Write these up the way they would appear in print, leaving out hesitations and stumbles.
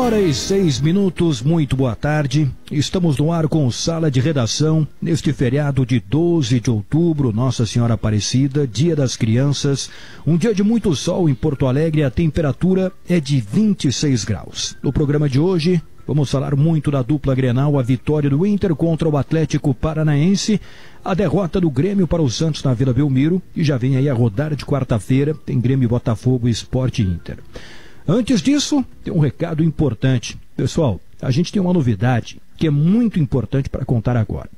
8h06, muito boa tarde. Estamos no ar com Sala de Redação, neste feriado de 12 de outubro, Nossa Senhora Aparecida, Dia das Crianças. Um dia de muito sol em Porto Alegre, a temperatura é de 26 graus. No programa de hoje, vamos falar muito da dupla Grenal, a vitória do Inter contra o Atlético Paranaense, a derrota do Grêmio para o Santos na Vila Belmiro, e já vem aí a rodada de quarta-feira, tem Grêmio, Botafogo, Sport e Inter. Antes disso, tem um recado importante. Pessoal, a gente tem uma novidade que é muito importante para contar agora.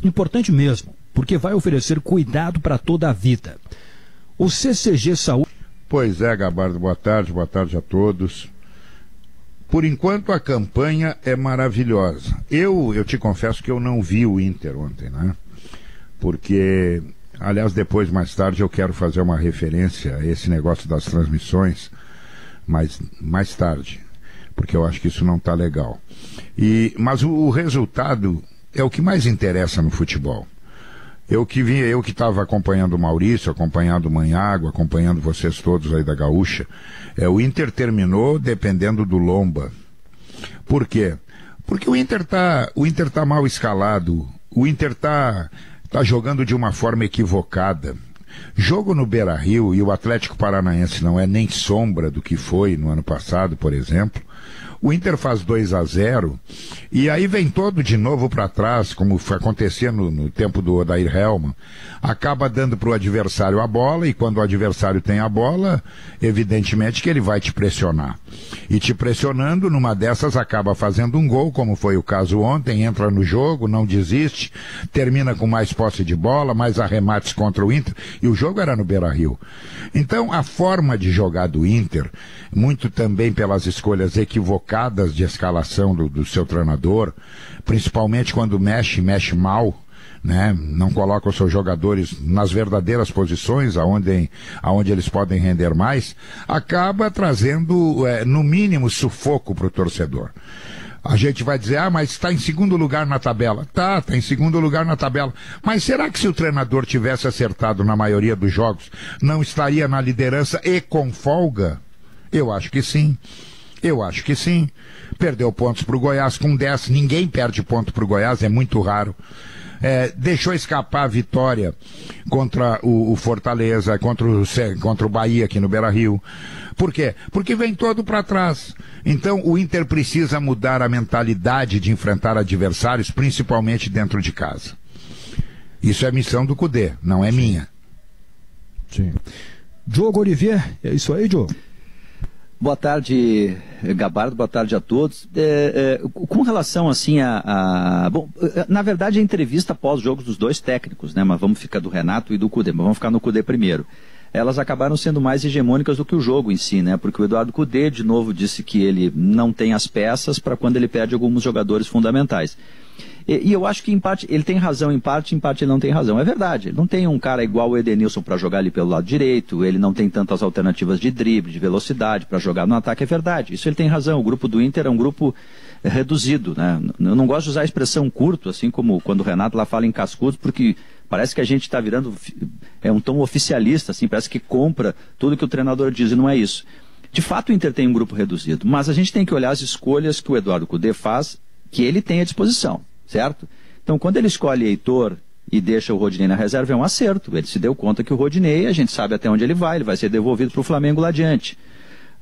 Importante mesmo, porque vai oferecer cuidado para toda a vida. O CCG Saúde... Pois é, Gabardo, boa tarde a todos. Por enquanto a campanha é maravilhosa. Eu te confesso que eu não vi o Inter ontem, né? Porque, aliás, depois, mais tarde, eu quero fazer uma referência a esse negócio das transmissões, mas mais tarde, porque eu acho que isso não está legal. Mas o resultado é o que mais interessa no futebol. Eu que estava acompanhando o Maurício, acompanhando o Manhago, acompanhando vocês todos aí da Gaúcha, o Inter terminou dependendo do Lomba. Por quê? Porque o Inter tá mal escalado, o Inter tá jogando de uma forma equivocada. Jogo no Beira-Rio, e o Atlético Paranaense não é nem sombra do que foi no ano passado, por exemplo. O Inter faz 2-0 e aí vem todo de novo para trás, como acontecia no tempo do Odair Hellmann. Acaba dando para o adversário a bola, e quando o adversário tem a bola, evidentemente que ele vai te pressionar. E te pressionando, numa dessas acaba fazendo um gol, como foi o caso ontem, entra no jogo, não desiste, termina com mais posse de bola, mais arremates contra o Inter, e o jogo era no Beira-Rio. Então a forma de jogar do Inter, muito também pelas escolhas equivocadas de escalação do seu treinador, principalmente quando mexe mal, né? Não coloca os seus jogadores nas verdadeiras posições, aonde eles podem render mais, acaba trazendo, no mínimo, sufoco para o torcedor. A gente vai dizer, mas está em segundo lugar na tabela. Tá em segundo lugar na tabela. Mas será que se o treinador tivesse acertado na maioria dos jogos, não estaria na liderança e com folga? Eu acho que sim. Perdeu pontos para o Goiás com 10. Ninguém perde ponto para o Goiás, é muito raro. Deixou escapar a vitória contra o Fortaleza, contra o Bahia aqui no Beira-Rio. Por quê? Porque vem todo para trás. Então o Inter precisa mudar a mentalidade de enfrentar adversários, principalmente dentro de casa. Isso é missão do Cudê, não é minha. Sim. Diogo Olivier, é isso aí, Diogo? Boa tarde, Gabardo, boa tarde a todos. Com relação assim bom, na verdade a entrevista pós-jogos dos dois técnicos, né? Mas vamos ficar do Renato e do Cudê, mas vamos ficar no Cudê primeiro. Elas acabaram sendo mais hegemônicas do que o jogo em si, né? Porque o Eduardo Cudê, de novo, disse que ele não tem as peças para quando ele perde alguns jogadores fundamentais. E eu acho que em parte ele tem razão, em parte ele não tem razão. É verdade, ele não tem um cara igual o Edenilson para jogar ali pelo lado direito, ele não tem tantas alternativas de drible, de velocidade para jogar no ataque, é verdade. Isso ele tem razão, o grupo do Inter é um grupo reduzido, né? Eu não gosto de usar a expressão curto, assim como quando o Renato lá fala em cascudos, porque parece que a gente está virando um tom oficialista, assim, parece que compra tudo que o treinador diz, e não é isso. De fato o Inter tem um grupo reduzido, mas a gente tem que olhar as escolhas que o Eduardo Cudê faz, que ele tem à disposição. Certo? Então, quando ele escolhe Heitor e deixa o Rodinei na reserva, é um acerto. Ele se deu conta que o Rodinei, a gente sabe até onde ele vai ser devolvido para o Flamengo lá adiante.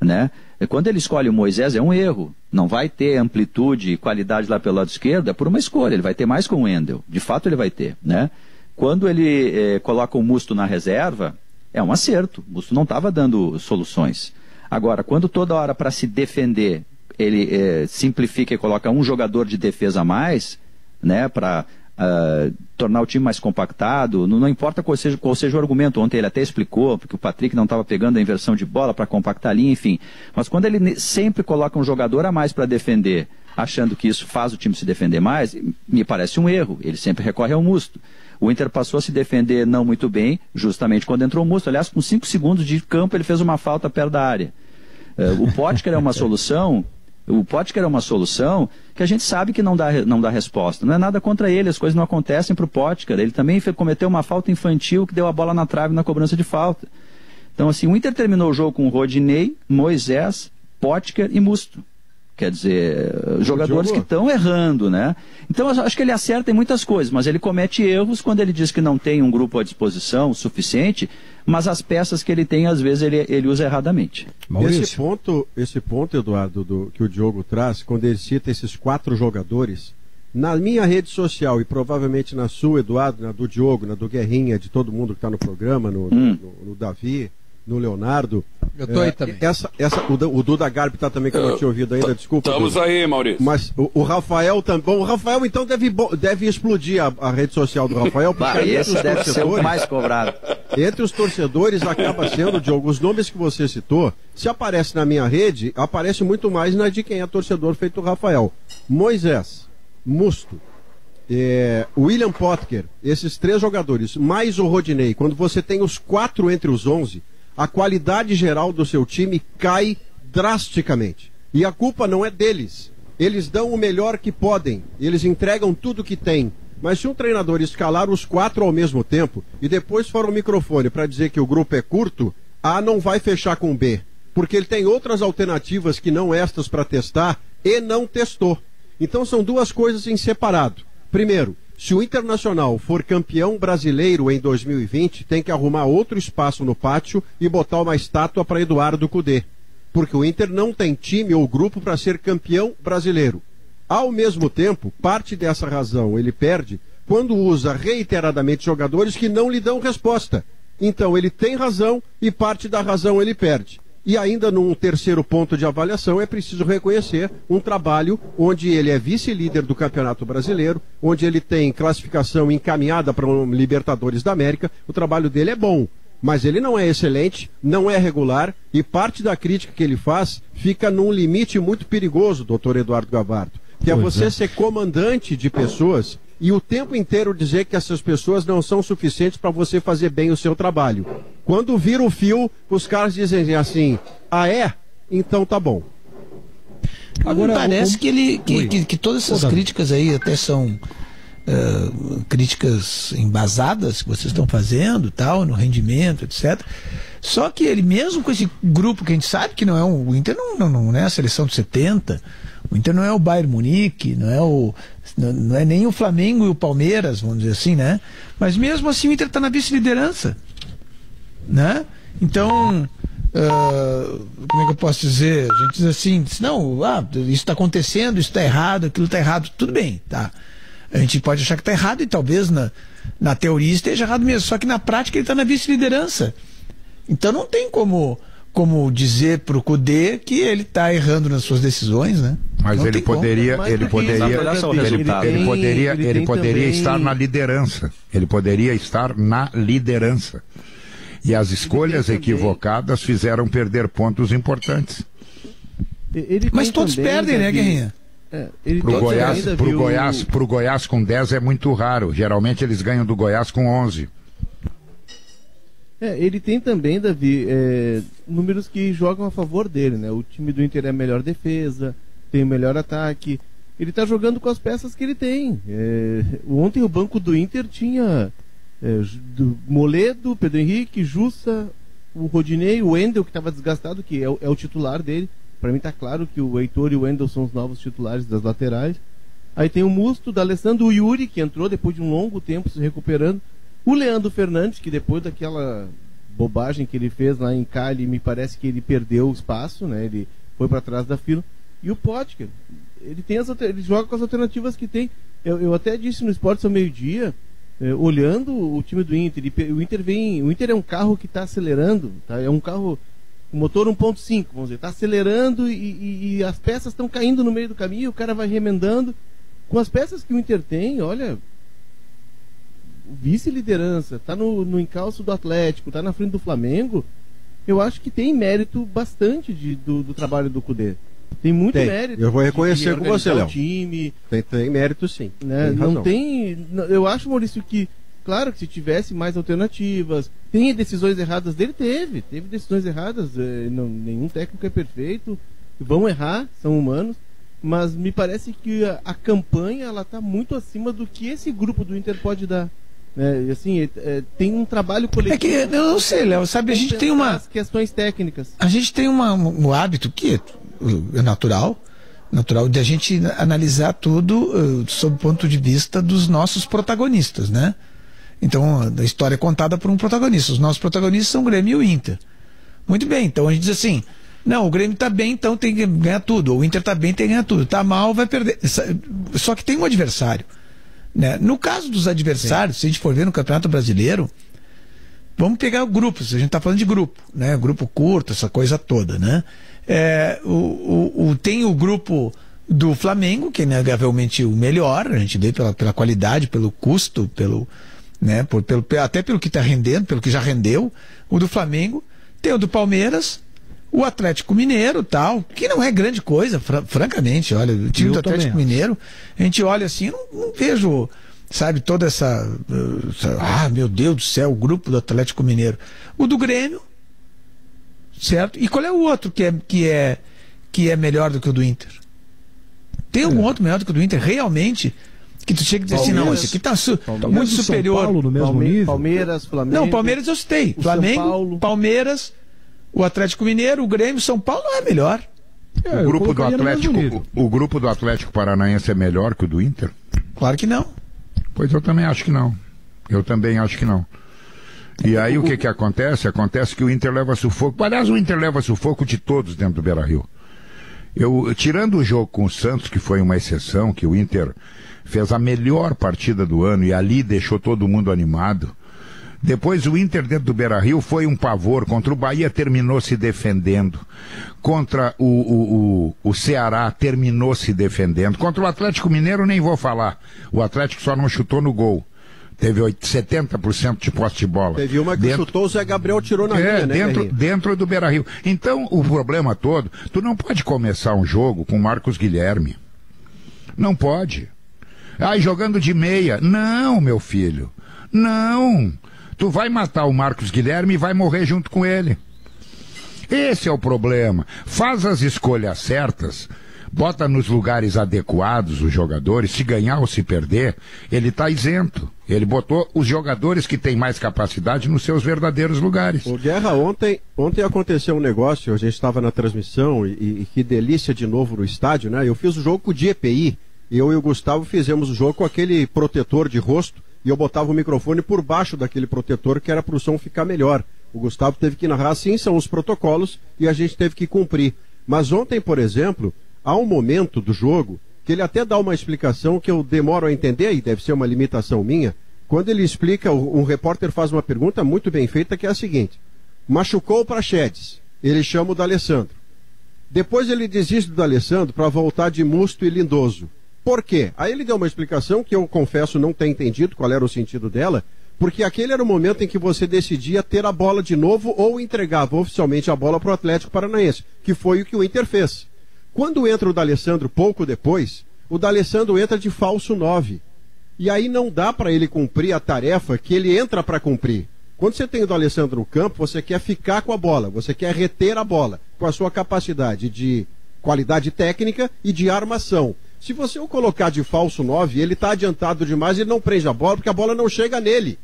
Né? E quando ele escolhe o Moisés, é um erro. Não vai ter amplitude e qualidade lá pelo lado esquerdo, é por uma escolha. Ele vai ter mais com o Wendel. De fato, ele vai ter. Né? Quando ele coloca o Musto na reserva, é um acerto. O Musto não estava dando soluções. Agora, quando toda hora para se defender, ele simplifica e coloca um jogador de defesa a mais, né, para tornar o time mais compactado, não importa qual seja o argumento. Ontem ele até explicou, porque o Patrick não estava pegando a inversão de bola para compactar a linha, enfim. Mas quando ele sempre coloca um jogador a mais para defender, achando que isso faz o time se defender mais, me parece um erro. Ele sempre recorre ao Musto. O Inter passou a se defender não muito bem, justamente quando entrou o Musto. Aliás, com 5 segundos de campo ele fez uma falta perto da área. O Potker é uma solução... O Potker é uma solução que a gente sabe que não dá resposta. Não é nada contra ele, as coisas não acontecem para o Potker. Ele também cometeu uma falta infantil que deu a bola na trave na cobrança de falta. Então, assim, o Inter terminou o jogo com Rodinei, Moisés, Potker e Musto. Quer dizer, jogadores que estão errando, né? Então, eu acho que ele acerta em muitas coisas, mas ele comete erros quando ele diz que não tem um grupo à disposição suficiente, mas as peças que ele tem, às vezes, ele usa erradamente. Esse ponto, Eduardo, que o Diogo traz, quando ele cita esses 4 jogadores, na minha rede social e provavelmente na sua, Eduardo, na do Diogo, na do Guerrinha, de todo mundo que está no programa, no Davi, no Leonardo. Eu tô aí também. O Duda Garbi está também, que eu não tinha ouvido ainda, desculpa. Estamos Duda. aí, Maurício. Mas o Rafael também. Bom, o Rafael então deve explodir a rede social do Rafael. Bah, esse deve ser o mais cobrado. Entre os torcedores acaba sendo, Diogo, os nomes que você citou, se aparece na minha rede, aparece muito mais na de quem é torcedor feito o Rafael. Moisés, Musto, William Potker, esses 3 jogadores, mais o Rodinei, quando você tem os 4 entre os 11, a qualidade geral do seu time cai drasticamente. E a culpa não é deles. Eles dão o melhor que podem, eles entregam tudo que têm. Mas se um treinador escalar os 4 ao mesmo tempo e depois for ao microfone para dizer que o grupo é curto, A não vai fechar com B, porque ele tem outras alternativas que não estas para testar e não testou. Então são 2 coisas em separado. Primeiro, se o Internacional for campeão brasileiro em 2020, tem que arrumar outro espaço no pátio e botar uma estátua para Eduardo Cudê. Porque o Inter não tem time ou grupo para ser campeão brasileiro. Ao mesmo tempo, parte dessa razão ele perde quando usa reiteradamente jogadores que não lhe dão resposta. Então ele tem razão e parte da razão ele perde. E ainda num terceiro ponto de avaliação é preciso reconhecer um trabalho onde ele é vice-líder do Campeonato Brasileiro, onde ele tem classificação encaminhada para o Libertadores da América. O trabalho dele é bom, mas ele não é excelente, não é regular e parte da crítica que ele faz fica num limite muito perigoso, doutor Eduardo Gabardo, que é você ser comandante de pessoas e o tempo inteiro dizer que essas pessoas não são suficientes para você fazer bem o seu trabalho. Quando vira o fio, os caras dizem assim, ah é? Então tá bom. Agora, parece que todas essas críticas aí até são críticas embasadas que vocês estão fazendo, tal, no rendimento, etc. Só que ele mesmo com esse grupo que a gente sabe que não é o Inter não é a seleção de 70, o Inter não é o Bayern Munique, não é nem o Flamengo e o Palmeiras, vamos dizer assim, né? Mas mesmo assim o Inter está na vice-liderança, né? Então, como é que eu posso dizer? A gente diz assim, não, isso está acontecendo, isso está errado, aquilo está errado, tudo bem, tá? A gente pode achar que está errado e talvez na teoria esteja errado mesmo, só que na prática ele está na vice-liderança. Então não tem como dizer para o Cudê que ele está errando nas suas decisões, né? Mas ele poderia estar na liderança. Ele poderia estar na liderança. E as escolhas equivocadas fizeram perder pontos importantes. Mas todos perdem, né, Guerrinha? Pro Goiás com 10 é muito raro. Geralmente eles ganham do Goiás com 11. Ele tem também, Davi, números que jogam a favor dele, né? O time do Inter é a melhor defesa, tem o melhor ataque. Ele está jogando com as peças que ele tem. Ontem o banco do Inter tinha Moledo, Pedro Henrique, Jussa, o Rodinei, o Wendel, que estava desgastado, que é o titular dele. Para mim está claro que o Heitor e o Wendel são os novos titulares das laterais. Aí tem o Musto, o D'Alessandro, o Yuri, que entrou depois de um longo tempo se recuperando. O Leandro Fernandes, que depois daquela bobagem que ele fez lá em Cali, me parece que ele perdeu o espaço, né? Ele foi para trás da fila. E o Potker, ele joga com as alternativas que tem. Eu até disse no Esportes ao meio-dia, olhando o time do Inter, o Inter é um carro que está acelerando, tá? É um carro com motor 1.5, vamos dizer, está acelerando e as peças estão caindo no meio do caminho, o cara vai remendando. Com as peças que o Inter tem, olha, vice-liderança, tá no encalço do Atlético, tá na frente do Flamengo, eu acho que tem mérito bastante do trabalho do Cudê. Tem muito mérito. Eu vou reconhecer com você, Léo. Time, tem mérito, sim. Né? Eu acho, Maurício, que claro que se tivesse mais alternativas, tem decisões erradas dele, teve decisões erradas, nenhum técnico é perfeito, vão errar, são humanos, mas me parece que a campanha ela está muito acima do que esse grupo do Inter pode dar. Assim, tem um trabalho coletivo. É que eu não sei, Léo, sabe, a gente tem as questões técnicas. A gente tem um hábito que é natural, Natural de a gente analisar tudo sob o ponto de vista dos nossos protagonistas, né? Então, a história é contada por um protagonista. Os nossos protagonistas são o Grêmio e o Inter. Muito bem, então a gente diz assim, não, o Grêmio está bem, então tem que ganhar tudo. O Inter está bem, tem que ganhar tudo. Está mal, vai perder. Só que tem um adversário, né? No caso dos adversários, se a gente for ver no Campeonato Brasileiro, vamos pegar grupos, a gente está falando de grupo, né? Grupo curto, essa coisa toda, né? Tem o grupo do Flamengo, que é inegavelmente o melhor, a gente vê pela qualidade, pelo custo, né? Até pelo que está rendendo, pelo que já rendeu, o do Flamengo. Tem o do Palmeiras, o Atlético Mineiro, tal, que não é grande coisa, francamente. Olha, o time do Atlético Mineiro, a gente olha assim, não vejo, sabe, toda essa meu Deus do céu, o grupo do Atlético Mineiro. O do Grêmio, certo? E qual é o outro que é melhor do que o do Inter? Tem algum outro melhor do que o do Inter? Realmente, que tu chega e diz assim, não, esse aqui tá muito superior. São Paulo no mesmo nível? Palmeiras, Flamengo. Não, Palmeiras eu citei. Flamengo, Palmeiras, o Atlético Mineiro, o Grêmio, São Paulo não é melhor. O grupo do Atlético Paranaense é melhor que o do Inter? Claro que não. Pois eu também acho que não. E aí o que acontece? Acontece que o Inter leva sufoco. Aliás, o Inter leva sufoco de todos dentro do Beira-Rio. Tirando o jogo com o Santos, que foi uma exceção, que o Inter fez a melhor partida do ano e ali deixou todo mundo animado. Depois o Inter dentro do Beira-Rio foi um pavor. Contra o Bahia terminou se defendendo. Contra o Ceará terminou se defendendo. Contra o Atlético Mineiro nem vou falar. O Atlético só não chutou no gol. Teve 70% de posse de bola. Teve uma que chutou, o Zé Gabriel tirou na linha, né? Dentro do Beira-Rio. Então, o problema todo, tu não pode começar um jogo com Marcos Guilherme. Não pode. Jogando de meia. Não, meu filho. Não. Tu vai matar o Marcos Guilherme e vai morrer junto com ele. Esse é o problema. Faz as escolhas certas, bota nos lugares adequados os jogadores, se ganhar ou se perder, ele está isento. Ele botou os jogadores que têm mais capacidade nos seus verdadeiros lugares. O Guerra, ontem aconteceu um negócio, a gente estava na transmissão e que delícia de novo no estádio, né? Eu fiz o jogo com o DPI, eu e o Gustavo fizemos o jogo com aquele protetor de rosto e eu botava o microfone por baixo daquele protetor que era para o som ficar melhor. O Gustavo teve que narrar, sim, são os protocolos e a gente teve que cumprir. Mas ontem, por exemplo, há um momento do jogo que ele até dá uma explicação que eu demoro a entender, e deve ser uma limitação minha, quando ele explica, um repórter faz uma pergunta muito bem feita, que é a seguinte: machucou o Praxedes, ele chama o D'Alessandro. Depois ele desiste do D'Alessandro para voltar de Musto e Lindoso. Por quê? Aí ele deu uma explicação que eu confesso não ter entendido qual era o sentido dela, porque aquele era o momento em que você decidia ter a bola de novo ou entregava oficialmente a bola para o Atlético Paranaense, que foi o que o Inter fez. Quando entra o D'Alessandro pouco depois, o D'Alessandro entra de falso 9. E aí não dá para ele cumprir a tarefa que ele entra para cumprir. Quando você tem o D'Alessandro no campo, você quer ficar com a bola, você quer reter a bola, com a sua capacidade de qualidade técnica e de armação. Se você o colocar de falso 9, ele está adiantado demais e não prende a bola, porque a bola não chega nele.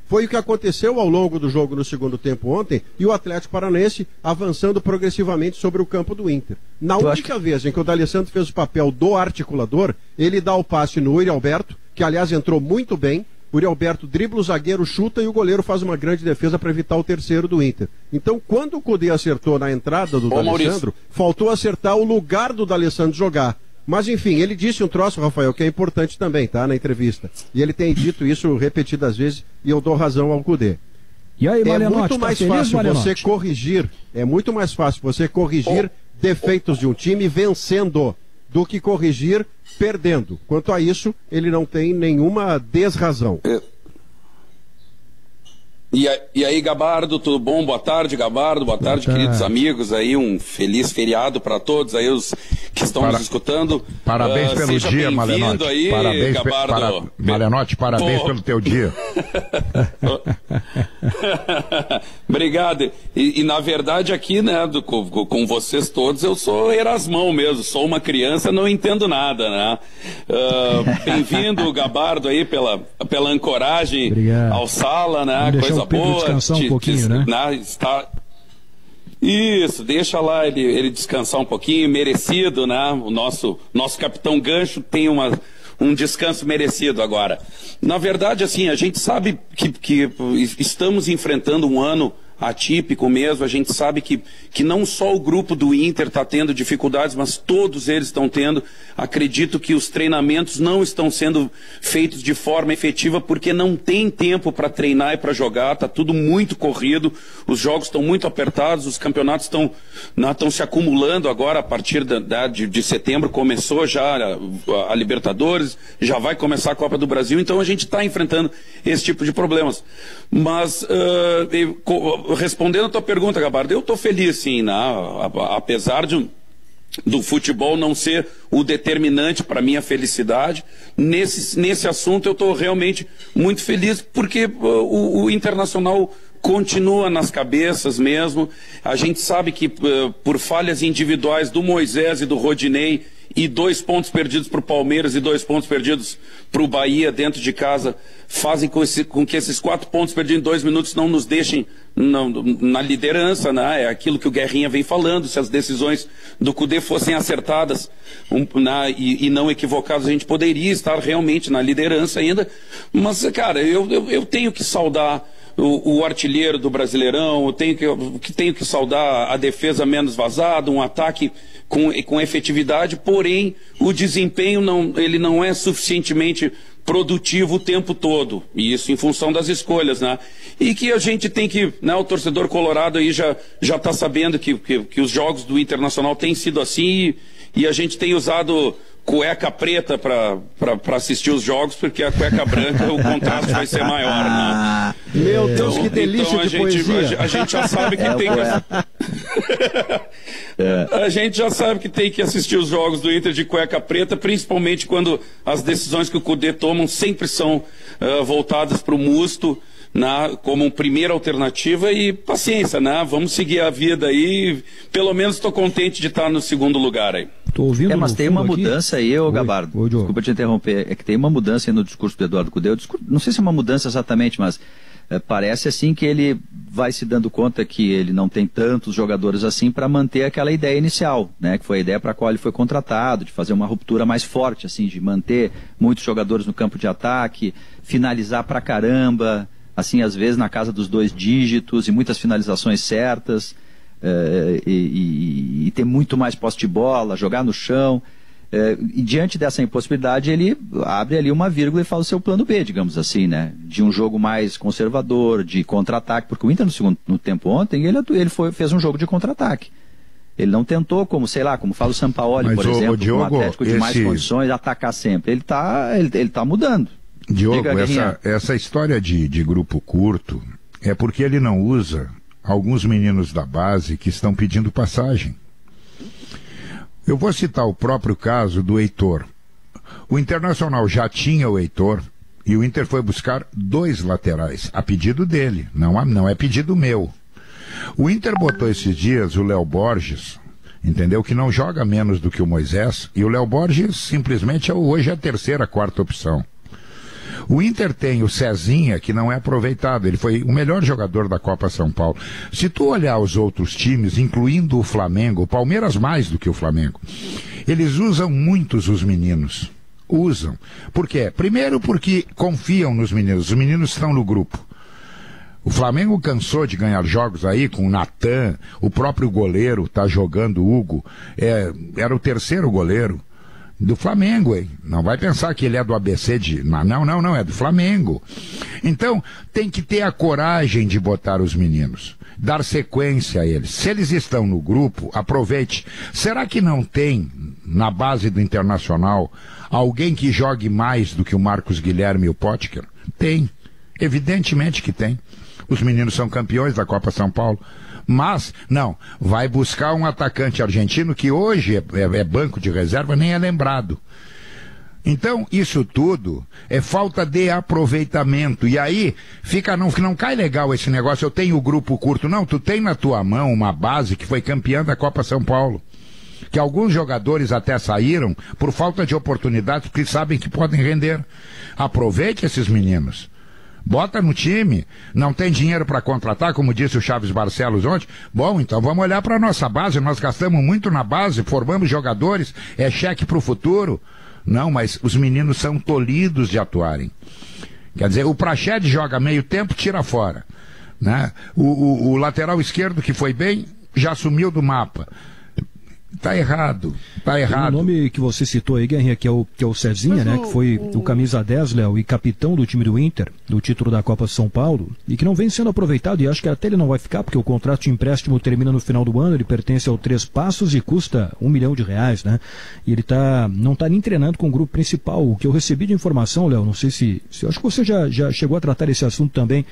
Foi o que aconteceu ao longo do jogo no segundo tempo ontem, e o Atlético Paranaense avançando progressivamente sobre o campo do Inter. Na única vez em que o D'Alessandro fez o papel do articulador, ele dá o passe no Yuri Alberto, que aliás entrou muito bem. O Yuri Alberto dribla o zagueiro, chuta e o goleiro faz uma grande defesa para evitar o terceiro do Inter. Então, quando o Cudê acertou na entrada do D'Alessandro, faltou acertar o lugar do D'Alessandro jogar. Mas, enfim, ele disse um troço, Rafael, que é importante também, tá? Na entrevista. E ele tem dito isso repetidas vezes e eu dou razão ao Cudê. E aí, é muito mais fácil você corrigir, defeitos de um time vencendo do que corrigir perdendo. Quanto a isso, ele não tem nenhuma desrazão. E aí, Gabardo, tudo bom? Boa tarde, Gabardo. Boa tarde, queridos amigos. Aí, um feliz feriado para todos aí os que estão nos escutando. Parabéns pelo dia, Malenotti. Aí, parabéns, Gabardo. Malenotti, parabéns pelo teu dia. Obrigado. E na verdade aqui, né, com vocês todos, eu sou Erasmão mesmo. Sou uma criança, não entendo nada, né? Bem-vindo, Gabardo, aí pela ancoragem. Obrigado. Ao Sala, né? Coisa boa. Descansar um pouquinho, né? Isso, deixa lá ele descansar um pouquinho, merecido, né? O nosso capitão Gancho tem um descanso merecido agora. Na verdade, assim, a gente sabe que estamos enfrentando um ano atípico mesmo, a gente sabe que não só o grupo do Inter está tendo dificuldades, mas todos eles estão tendo. Acredito que os treinamentos não estão sendo feitos de forma efetiva porque não tem tempo para treinar e para jogar, está tudo muito corrido, os jogos estão muito apertados, os campeonatos estão se acumulando agora a partir de setembro, começou já a Libertadores, já vai começar a Copa do Brasil, então a gente está enfrentando esse tipo de problemas. Mas respondendo a tua pergunta, Gabardo, eu estou feliz sim, né? Apesar do futebol não ser o determinante para minha felicidade, nesse assunto eu estou realmente muito feliz porque o Internacional continua nas cabeças mesmo. A gente sabe que por falhas individuais do Moisés e do Rodinei e 2 pontos perdidos para o Palmeiras e 2 pontos perdidos para o Bahia dentro de casa fazem com que esses 4 pontos perdidos em 2 minutos não nos deixem na liderança, né? É aquilo que o Guerrinha vem falando, se as decisões do Cudê fossem acertadas e não equivocadas, a gente poderia estar realmente na liderança ainda, mas, cara, eu tenho que saudar o artilheiro do Brasileirão, eu tenho que saudar a defesa menos vazada, um ataque com efetividade, porém o desempenho ele não é suficientemente produtivo o tempo todo, e isso em função das escolhas, né? E que a gente tem que, né, o torcedor colorado aí já está sabendo que os jogos do Internacional têm sido assim, e a gente tem usado cueca preta para assistir os jogos, porque a cueca branca o contraste vai ser maior, né? Meu Deus, que delícia então de poesia. A gente já sabe que tem que... A gente já sabe que tem que assistir os jogos do Inter de cueca preta, principalmente quando as decisões que o Cudê tomam sempre são voltadas para o Musto, né, como primeira alternativa, e paciência, né? Vamos seguir a vida aí. Pelo menos estou contente de estar no segundo lugar aí. Tô ouvindo mas tem uma mudança aí, ô Gabardo. Oi, desculpa te interromper. É que tem uma mudança aí no discurso do Eduardo Cudê. Não sei se é uma mudança exatamente, mas parece assim que ele vai se dando conta que ele não tem tantos jogadores assim para manter aquela ideia inicial, né? Que foi a ideia para a qual ele foi contratado, de fazer uma ruptura mais forte, assim, de manter muitos jogadores no campo de ataque, finalizar pra caramba, assim, às vezes na casa dos 2 dígitos e muitas finalizações certas, e ter muito mais posse de bola, jogar no chão. E diante dessa impossibilidade, ele abre ali uma vírgula e fala o seu plano B, digamos assim, né? De um jogo mais conservador, de contra-ataque, porque o Inter no tempo ontem, ele fez um jogo de contra-ataque. Ele não tentou, como fala o Sampaoli, por exemplo, Diogo, um Atlético de mais condições, atacar sempre. Ele tá mudando. Diogo, essa história de grupo curto é porque ele não usa alguns meninos da base que estão pedindo passagem. Eu vou citar o próprio caso do Heitor. O Internacional já tinha o Heitor e o Inter foi buscar 2 laterais, a pedido dele, não é pedido meu. O Inter botou esses dias o Léo Borges, entendeu? Que não joga menos do que o Moisés, e o Léo Borges simplesmente hoje é a 3ª, 4ª opção. O Inter tem o Cezinha, que não é aproveitado. Ele foi o melhor jogador da Copa São Paulo. Se tu olhar os outros times, incluindo o Flamengo, o Palmeiras mais do que o Flamengo, eles usam muitos os meninos. Usam. Por quê? Primeiro porque confiam nos meninos. Os meninos estão no grupo. O Flamengo cansou de ganhar jogos aí com o Natan, o próprio goleiro está jogando, o Hugo. Era o 3º goleiro do Flamengo, hein? Não vai pensar que ele é do ABC Não, é do Flamengo. Então, tem que ter a coragem de botar os meninos, dar sequência a eles. Se eles estão no grupo, aproveite. Será que não tem, na base do Internacional, alguém que jogue mais do que o Marcos Guilherme e o Potker? Tem. Evidentemente que tem. Os meninos são campeões da Copa São Paulo. Mas, não, vai buscar um atacante argentino que hoje é banco de reserva, nem é lembrado. Então, isso tudo é falta de aproveitamento. E aí, não cai legal esse negócio, eu tenho o grupo curto. Não, tu tem na tua mão uma base que foi campeã da Copa São Paulo. Que alguns jogadores até saíram por falta de oportunidades, porque sabem que podem render. Aproveite esses meninos. Bota no time. Não tem dinheiro para contratar, como disse o Chaves Barcelos ontem? Bom, então vamos olhar para a nossa base. Nós gastamos muito na base, formamos jogadores, é cheque para o futuro. Não, mas os meninos são tolhidos de atuarem. Quer dizer, o Praxedes joga meio tempo, tira fora. Né? O lateral esquerdo, que foi bem, já sumiu do mapa. Tá errado. O nome que você citou aí, Guerrinha, que é o Cezinha, né? Que foi o camisa 10, Léo, e capitão do time do Inter, do título da Copa São Paulo, e que não vem sendo aproveitado, e acho que até ele não vai ficar, porque o contrato de empréstimo termina no final do ano, ele pertence ao Três Passos e custa R$1 milhão, né? E ele não tá nem treinando com o grupo principal. O que eu recebi de informação, Léo, não sei se acho que você já chegou a tratar esse assunto também,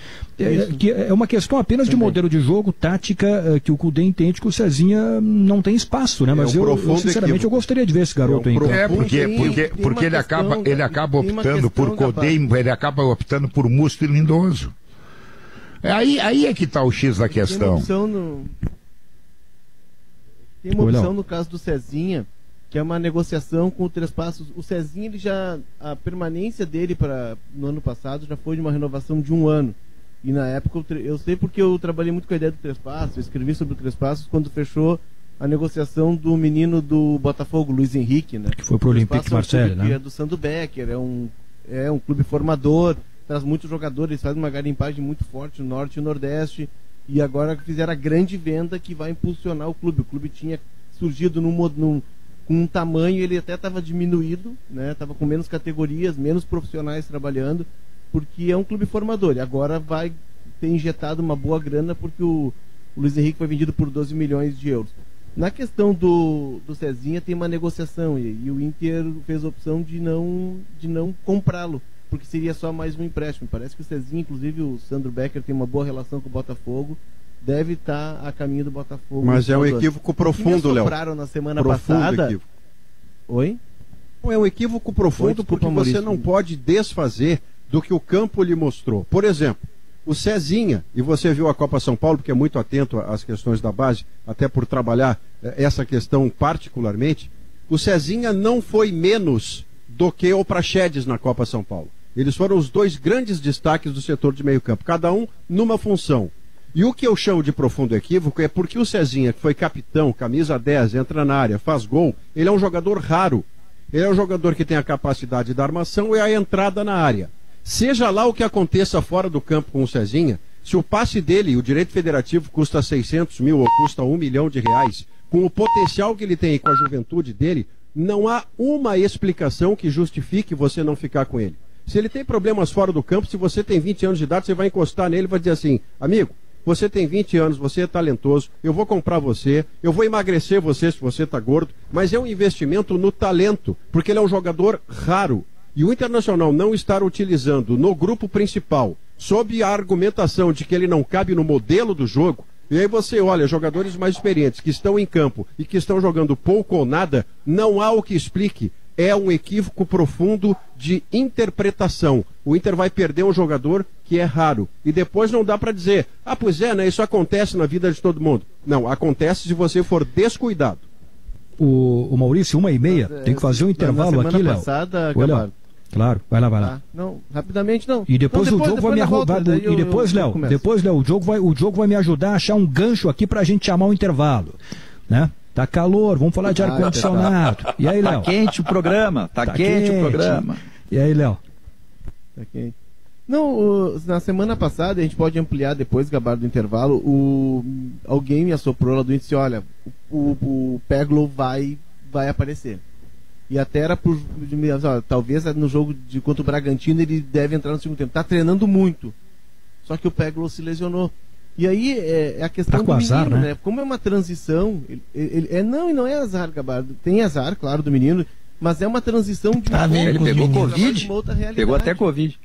que é uma questão apenas de modelo de jogo, tática, que o Cudê entende que o Cezinha não tem espaço, né? Mas eu sinceramente, eu gostaria de ver esse garoto aí. Porque ele acaba optando por Codê, ele acaba optando por Musto e Lindoso. Aí é que está o X da questão. Tem uma opção no caso do Cezinha, que é uma negociação com o Três Passos. O Cezinha, a permanência dele no ano passado já foi de uma renovação de 1 ano. E na época, eu sei porque eu trabalhei muito com a ideia do Três Passos, eu escrevi sobre o Três Passos quando fechou a negociação do menino do Botafogo, Luiz Henrique, né? Que foi pro Olympique Marseille, né? É do Sandro Becker, é um clube formador, traz muitos jogadores, faz uma garimpagem muito forte no Norte e no Nordeste, e agora fizeram a grande venda que vai impulsionar o clube. O clube tinha surgido com um tamanho, ele até estava diminuído, né? Estava com menos categorias, menos profissionais trabalhando, porque é um clube formador, e agora vai ter injetado uma boa grana, porque o Luiz Henrique foi vendido por 12 milhões de euros. Na questão do Cezinha tem uma negociação e o Inter fez a opção de não comprá-lo, porque seria só mais um empréstimo. Parece que o Cezinha, inclusive o Sandro Becker, tem uma boa relação com o Botafogo, deve estar a caminho do Botafogo. Mas é um equívoco profundo, Léo. Na semana passada. Equívoco. Oi? É um equívoco profundo porque você não pode desfazer do que o campo lhe mostrou. Por exemplo, o Cezinha, e você viu a Copa São Paulo, porque é muito atento às questões da base, até por trabalhar essa questão particularmente, o Cezinha não foi menos do que o Praxedes na Copa São Paulo. Eles foram os 2 grandes destaques do setor de meio campo, cada um numa função. E o que eu chamo de profundo equívoco é porque o Cezinha, que foi capitão, camisa 10, entra na área, faz gol, ele é um jogador raro. Ele é um jogador que tem a capacidade da armação e a entrada na área. Seja lá o que aconteça fora do campo com o Cezinha, se o passe dele, o direito federativo, custa 600 mil ou custa R$1 milhão, com o potencial que ele tem e com a juventude dele, não há uma explicação que justifique você não ficar com ele. Se ele tem problemas fora do campo, se você tem 20 anos de idade, você vai encostar nele e vai dizer assim: amigo, você tem 20 anos, você é talentoso, eu vou comprar você, eu vou emagrecer você se você está gordo, mas é um investimento no talento, porque ele é um jogador raro. E o Internacional não estar utilizando no grupo principal, sob a argumentação de que ele não cabe no modelo do jogo, e aí você olha jogadores mais experientes que estão em campo e que estão jogando pouco ou nada, não há o que explique. É um equívoco profundo de interpretação. O Inter vai perder um jogador que é raro. E depois não dá para dizer, pois é, né? Isso acontece na vida de todo mundo. Não, acontece se você for descuidado. O Maurício, 1h30, tem que fazer um intervalo aqui, Léo. Léo. Claro, vai lá. Não, rapidamente não. E depois o Diogo vai me arrumar. E depois, Léo, o Diogo vai me ajudar a achar um gancho aqui pra gente chamar o intervalo. Né? Tá calor, vamos falar de ar-condicionado. E aí, Léo? Tá quente o programa, tá quente o programa. E aí, Léo? Tá quente. Não, na semana passada, a gente pode ampliar depois, Gabardo, do intervalo, alguém me assoprou lá do índice, olha, o Peglo vai aparecer. E até era por talvez no jogo contra o Bragantino ele deve entrar no segundo tempo. Tá treinando muito. Só que o Peglo se lesionou. E aí é a questão do menino, azar, né? Como é uma transição, não é azar, Gabardo. Tem azar, claro, do menino, mas é uma transição de ele pegou Covid. Pegou até Covid.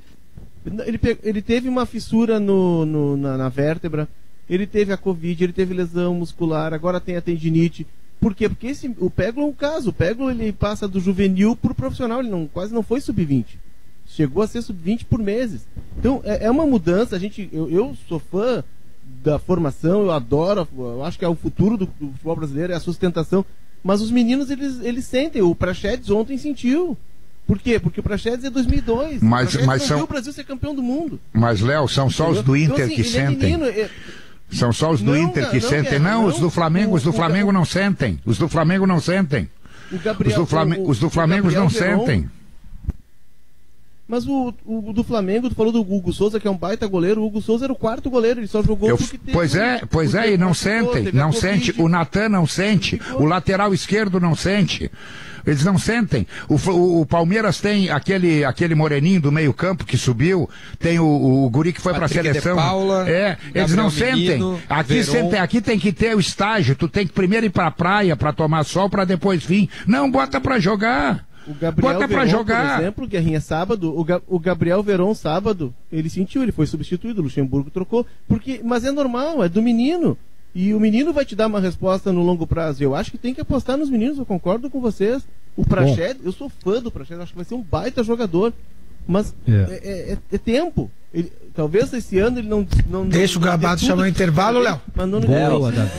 Ele teve uma fissura na vértebra, ele teve a Covid, ele teve lesão muscular, agora tem a tendinite. Por quê? Porque o Peglo é um caso. O Peglo ele passa do juvenil para o profissional, ele quase não foi sub-20. Chegou a ser sub-20 por meses. Então é uma mudança. Eu sou fã da formação, eu adoro, eu acho que é o futuro do futebol brasileiro, é a sustentação. Mas os meninos eles sentem. O Praxedes ontem sentiu. Por quê? Porque o Praxedes é 2002. Mas não são... viu o Brasil ser campeão do mundo. Mas, Léo, são só os do Inter que sentem. São só os do Inter que sentem. Não, os do Flamengo, não sentem. Os do Flamengo não sentem. Os do Flamengo não sentem. Mas o do Flamengo, tu falou do Hugo Souza, que é um baita goleiro. O Hugo Souza era o quarto goleiro, ele só jogou porque teve... Pois é, e não sentem, não sente. O Natan não sente, o lateral esquerdo não sente. Eles não sentem. O Palmeiras tem aquele moreninho do meio campo que subiu, tem o guri que foi para a seleção. Paula, eles não sentem. Aqui tem que ter o estágio, tu tem que primeiro ir para a praia para tomar sol para depois vir. Não, bota para jogar. O Gabriel bota para jogar. Por exemplo, Guerrinha sábado, o Gabriel Veron sábado, ele sentiu, ele foi substituído, o Luxemburgo trocou, mas é normal, é do menino. E o menino vai te dar uma resposta no longo prazo. Eu acho que tem que apostar nos meninos, eu concordo com vocês. O Praxedes, eu sou fã do Praxedes, acho que vai ser um baita jogador. Mas é tempo. Talvez esse ano ele não deixa o Gabado chamar o intervalo, Léo. Boa, Davi.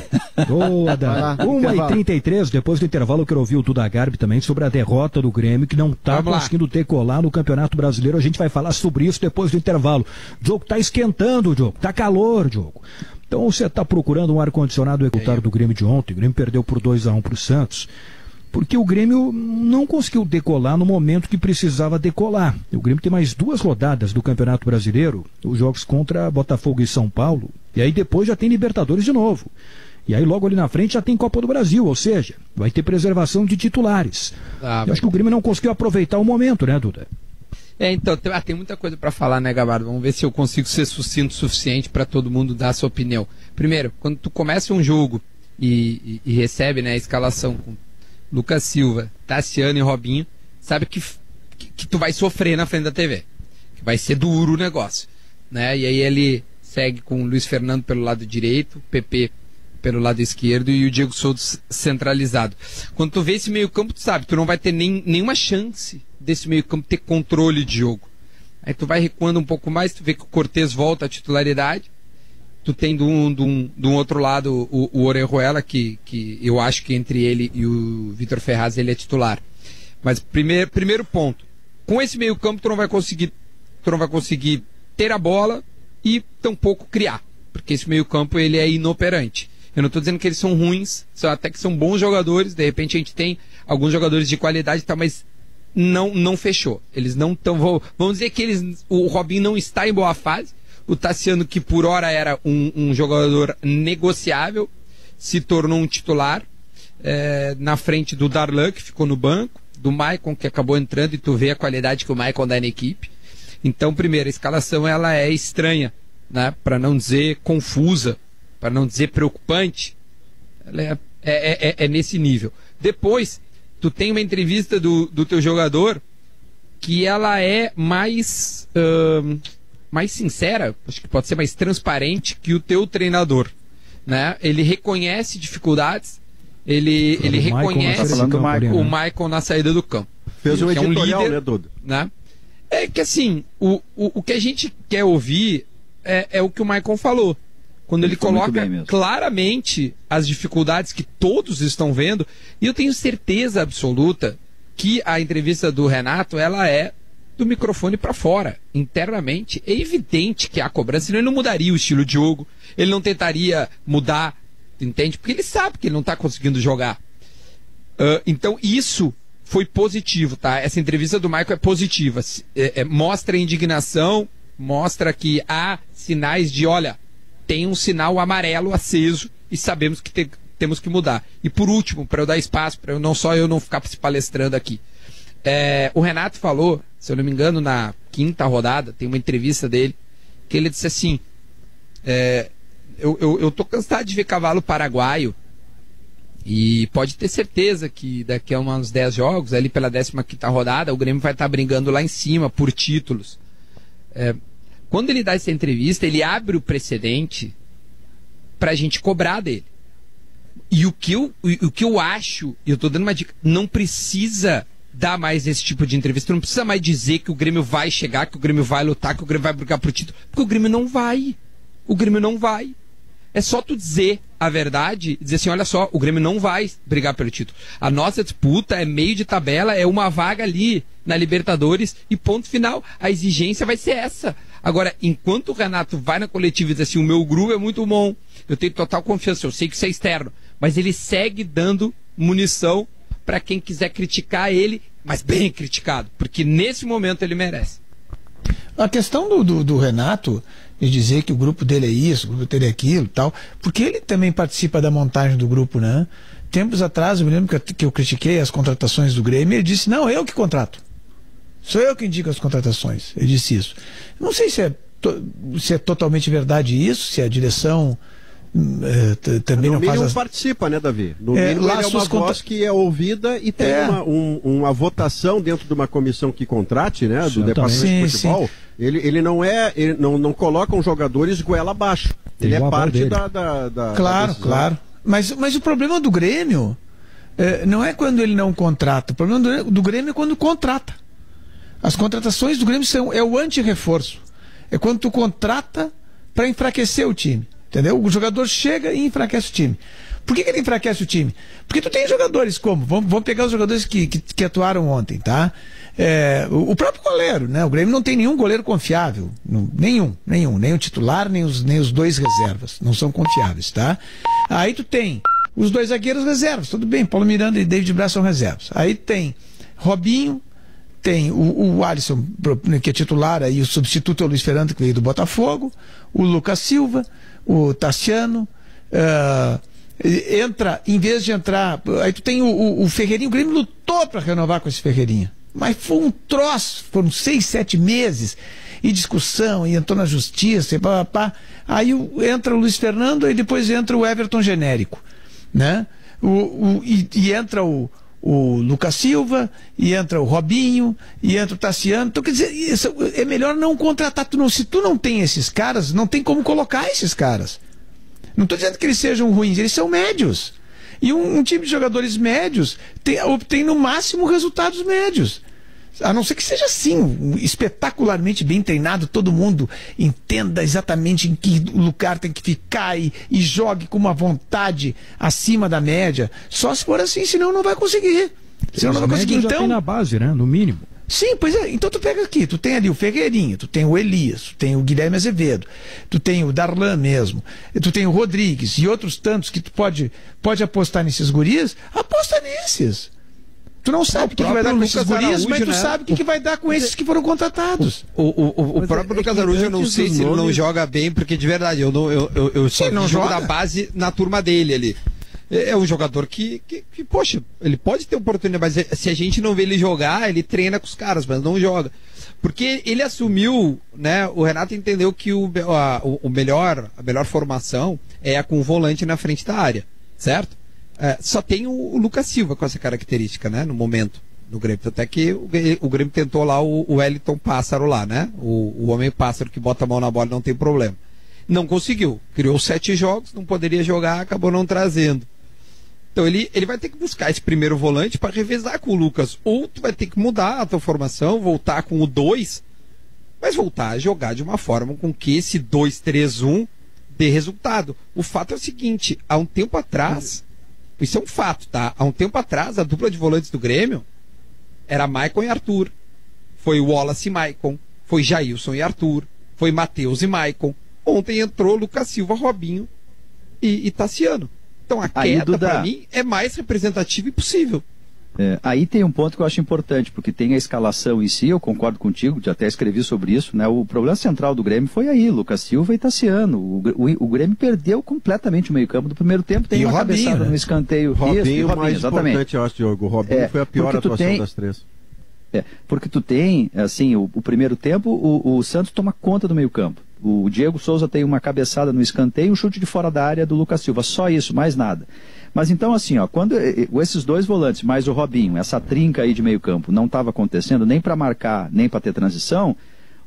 Boa, Davi. 1h33, depois do intervalo eu quero ouvir o Duda Garbi também sobre a derrota do Grêmio, que não está conseguindo decolar no Campeonato Brasileiro. A gente vai falar sobre isso depois do intervalo. O jogo está esquentando, Diogo. Está calor, Diogo. Então você está procurando um ar-condicionado executado do Grêmio de ontem. O Grêmio perdeu por 2-1 para o Santos. Porque o Grêmio não conseguiu decolar no momento que precisava decolar. O Grêmio tem mais 2 rodadas do Campeonato Brasileiro, os jogos contra Botafogo e São Paulo, e aí depois já tem Libertadores de novo. E aí logo ali na frente já tem Copa do Brasil, ou seja, vai ter preservação de titulares. Eu acho que o Grêmio não conseguiu aproveitar o momento, né, Duda? Então, tem muita coisa para falar, né, Gabardo? Vamos ver se eu consigo ser sucinto o suficiente para todo mundo dar a sua opinião. Primeiro, quando tu começa um jogo e recebe, né, a escalação com Lucas Silva, Tassiano e Robinho, sabe que tu vai sofrer na frente da TV, que vai ser duro o negócio, né? E aí ele segue com o Luiz Fernando pelo lado direito, o PP pelo lado esquerdo e o Diego Souza centralizado. Quando tu vê esse meio campo, tu sabe, tu não vai ter nenhuma chance desse meio campo ter controle de jogo. Aí tu vai recuando um pouco mais, tu vê que o Cortez volta à titularidade, tu tem de um outro lado o Orejuela, que eu acho que entre ele e o Vitor Ferraz ele é titular. Mas primeiro ponto, com esse meio campo tu não vai conseguir ter a bola e tampouco criar, porque esse meio campo ele é inoperante. Eu não estou dizendo que eles são ruins, até que são bons jogadores, de repente a gente tem alguns jogadores de qualidade, tá, mas não fechou. Eles não estão... Vamos dizer que o Robinho não está em boa fase. O Tassiano, que por hora era um jogador negociável, se tornou um titular na frente do Darlan, que ficou no banco, do Maicon, que acabou entrando, e tu vê a qualidade que o Maicon dá na equipe. Então, primeiro, a escalação ela é estranha, né? Para não dizer confusa, para não dizer preocupante. Ela é nesse nível. Depois, tu tem uma entrevista do teu jogador que ela é mais sincera, acho que pode ser mais transparente que o teu treinador, né? Ele reconhece dificuldades, ele reconhece o Maicon na saída do campo. Fez um editorial, líder, né, Duda? Né? É que assim, o que a gente quer ouvir é o que o Maicon falou. Quando ele coloca claramente as dificuldades que todos estão vendo, e eu tenho certeza absoluta que a entrevista do Renato, ela é do microfone para fora. Internamente, é evidente que há cobrança, senão ele não mudaria o estilo de jogo, ele não tentaria mudar, entende? Porque ele sabe que ele não está conseguindo jogar. Então, isso foi positivo, tá? Essa entrevista do Maicon é positiva. Mostra a indignação, mostra que há sinais de, olha, tem um sinal amarelo aceso e sabemos que temos que mudar. E por último, para eu dar espaço, para eu não ficar se palestrando aqui, o Renato falou, se eu não me engano, na 5ª rodada, tem uma entrevista dele, que ele disse assim, eu tô cansado de ver cavalo paraguaio, e pode ter certeza que daqui a uns 10 jogos, ali pela 15ª rodada, o Grêmio vai estar brigando lá em cima por títulos. Quando ele dá essa entrevista, ele abre o precedente pra gente cobrar dele. E o que eu acho, e eu tô dando uma dica, não precisa dar mais esse tipo de entrevista, não precisa mais dizer que o Grêmio vai chegar, que o Grêmio vai lutar, que o Grêmio vai brigar pro título, porque o Grêmio não vai. O Grêmio não vai. É só tu dizer, a verdade e dizer assim, olha só, o Grêmio não vai brigar pelo título. A nossa disputa é meio de tabela, é uma vaga ali na Libertadores e ponto final. A exigência vai ser essa. Agora, enquanto o Renato vai na coletiva e diz assim, o meu grupo é muito bom, eu tenho total confiança, eu sei que isso é externo, mas ele segue dando munição para quem quiser criticar ele, mas bem criticado, porque nesse momento ele merece. A questão do Renato de dizer que o grupo dele é isso, o grupo dele é aquilo, tal, porque ele também participa da montagem do grupo, né? Tempos atrás, eu me lembro que eu critiquei as contratações do Grêmio, ele disse, não, eu que contrato. Sou eu que indico as contratações. Ele disse isso. Não sei se é totalmente verdade isso, se a direção também no não faz... participa, né, Davi? No mínimo ele é uma voz que é ouvida e tem uma votação dentro de uma comissão que contrate, né, do departamento de futebol. Sim. Ele não coloca os jogadores goela abaixo. Ele é parte da Claro, claro. Mas o problema do Grêmio não é quando ele não contrata. O problema do Grêmio é quando contrata. As contratações do Grêmio é o anti-reforço. É quando tu contrata para enfraquecer o time. Entendeu? O jogador chega e enfraquece o time. Por que ele enfraquece o time? Porque tu tem jogadores como... Vamos pegar os jogadores que atuaram ontem, tá? O próprio goleiro, né? O Grêmio não tem nenhum goleiro confiável. Nenhum. Nem o titular, nem os dois reservas. Não são confiáveis, tá? Aí tu tem os dois zagueiros reservas. Tudo bem, Paulo Miranda e David Braz são reservas. Aí tem Robinho, tem o Alisson, que é titular, aí o substituto é o Luiz Fernando, que veio do Botafogo, o Lucas Silva, o Tassiano, em vez de entrar, aí tu tem o Ferreirinha. O Grêmio lutou para renovar com esse Ferreirinha, mas foi um troço, foram 6, 7 meses, e discussão, e entrou na justiça, e pá. Aí entra o Luiz Fernando, e depois entra o Everton genérico, né? E entra o Lucas Silva, e entra o Robinho, e entra o Tassiano. Então, quer dizer, é melhor não contratar. Se tu não tem esses caras, não tem como colocar esses caras. Não estou dizendo que eles sejam ruins, eles são médios. E um time de jogadores médios obtém no máximo resultados médios. A não ser que seja assim, espetacularmente bem treinado, todo mundo entenda exatamente em que lugar tem que ficar e jogue com uma vontade acima da média. Só se for assim, senão não vai conseguir. Senão não vai conseguir. Então, já tem na base, né? No mínimo. Sim, pois é. Então tu pega aqui, tu tem ali o Ferreirinha, tu tem o Elias, tu tem o Guilherme Azevedo, tu tem o Darlan mesmo, tu tem o Rodrigues e outros tantos que tu pode apostar nesses gurias, aposta nesses. Tu não sabe o que vai dar com esses gurias, mas tu sabe o que vai dar com esses que foram contratados. O próprio Lucas Araújo, eu não sei se ele não joga bem, porque de verdade, eu só não jogo da base na turma dele ali. É um jogador que, poxa, ele pode ter oportunidade, mas se a gente não vê ele jogar, ele treina com os caras, mas não joga. Porque ele assumiu, né, o Renato entendeu que a melhor formação é com o volante na frente da área, certo? Só tem o Lucas Silva com essa característica, né, no momento do Grêmio. Até que o Grêmio tentou lá o Wellington Pássaro lá, né? O homem pássaro que bota a mão na bola e não tem problema. Não conseguiu. Criou 7 jogos, não poderia jogar, acabou não trazendo. Então ele vai ter que buscar esse primeiro volante para revezar com o Lucas. Ou tu vai ter que mudar a tua formação, voltar com o 2, mas voltar a jogar de uma forma com que esse 2-3-1 dê resultado. O fato é o seguinte, há um tempo atrás... Isso é um fato, tá? Há um tempo atrás, a dupla de volantes do Grêmio era Maicon e Arthur. Foi Wallace e Maicon. Foi Jailson e Arthur. Foi Matheus e Maicon. Ontem entrou Lucas Silva, Robinho e Tassiano. Então a queda, para mim, é mais representativa e possível. Aí tem um ponto que eu acho importante, porque tem a escalação em si, eu concordo contigo, já até escrevi sobre isso, né? O problema central do Grêmio foi aí, Lucas Silva e Tassiano. O Grêmio perdeu completamente o meio-campo do primeiro tempo, tem uma Robinho, cabeçada, né, no escanteio. Robinho, mais exatamente. Importante, eu acho, Diogo. O Robinho foi a pior atuação das três. Porque tu tem, assim, o primeiro tempo, o Santos toma conta do meio-campo. O Diego Souza tem uma cabeçada no escanteio e um chute de fora da área do Lucas Silva. Só isso, mais nada. Mas então, assim, ó, quando esses dois volantes, mais o Robinho, essa trinca aí de meio campo, não estava acontecendo nem para marcar, nem para ter transição,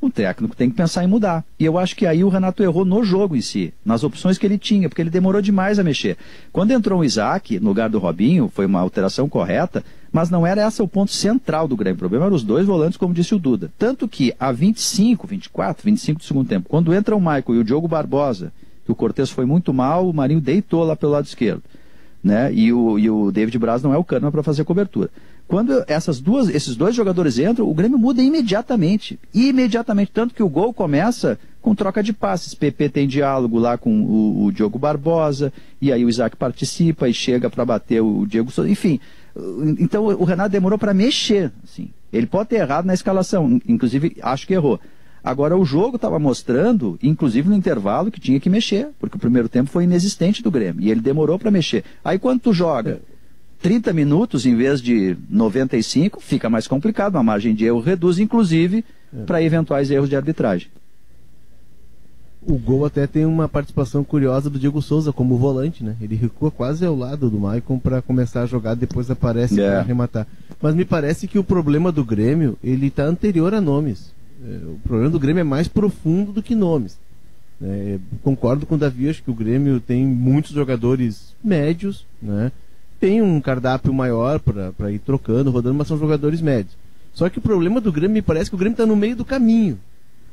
o técnico tem que pensar em mudar. E eu acho que aí o Renato errou no jogo em si, nas opções que ele tinha, porque ele demorou demais a mexer. Quando entrou o Isaac no lugar do Robinho, foi uma alteração correta, mas não era esse o ponto central do Grêmio. O problema eram os dois volantes, como disse o Duda. Tanto que a 25 do segundo tempo, quando entra o Maicon e o Diogo Barbosa, que o Cortez foi muito mal, o Marinho deitou lá pelo lado esquerdo, né? E o David Braz não é o Kahneman para fazer a cobertura. Quando esses dois jogadores entram, o Grêmio muda imediatamente, tanto que o gol começa com troca de passes. PP tem diálogo lá com o Diogo Barbosa, e aí o Isaac participa e chega para bater o Diego Souza, enfim. Então o Renato demorou para mexer, assim. Ele pode ter errado na escalação, inclusive acho que errou. Agora o jogo estava mostrando, inclusive no intervalo, que tinha que mexer, porque o primeiro tempo foi inexistente do Grêmio, e ele demorou para mexer. Aí quando tu joga 30 minutos em vez de 95, fica mais complicado, a margem de erro reduz, inclusive, para eventuais erros de arbitragem. O gol até tem uma participação curiosa do Diego Souza como volante, né? Ele recua quase ao lado do Maicon para começar a jogar, depois aparece para arrematar. Mas me parece que o problema do Grêmio, ele está anterior a nomes. O problema do Grêmio é mais profundo do que nomes. Concordo com o Davi, acho que o Grêmio tem muitos jogadores médios, né? Tem um cardápio maior para ir trocando, rodando, mas são jogadores médios. Só que o problema do Grêmio, me parece que o Grêmio está no meio do caminho.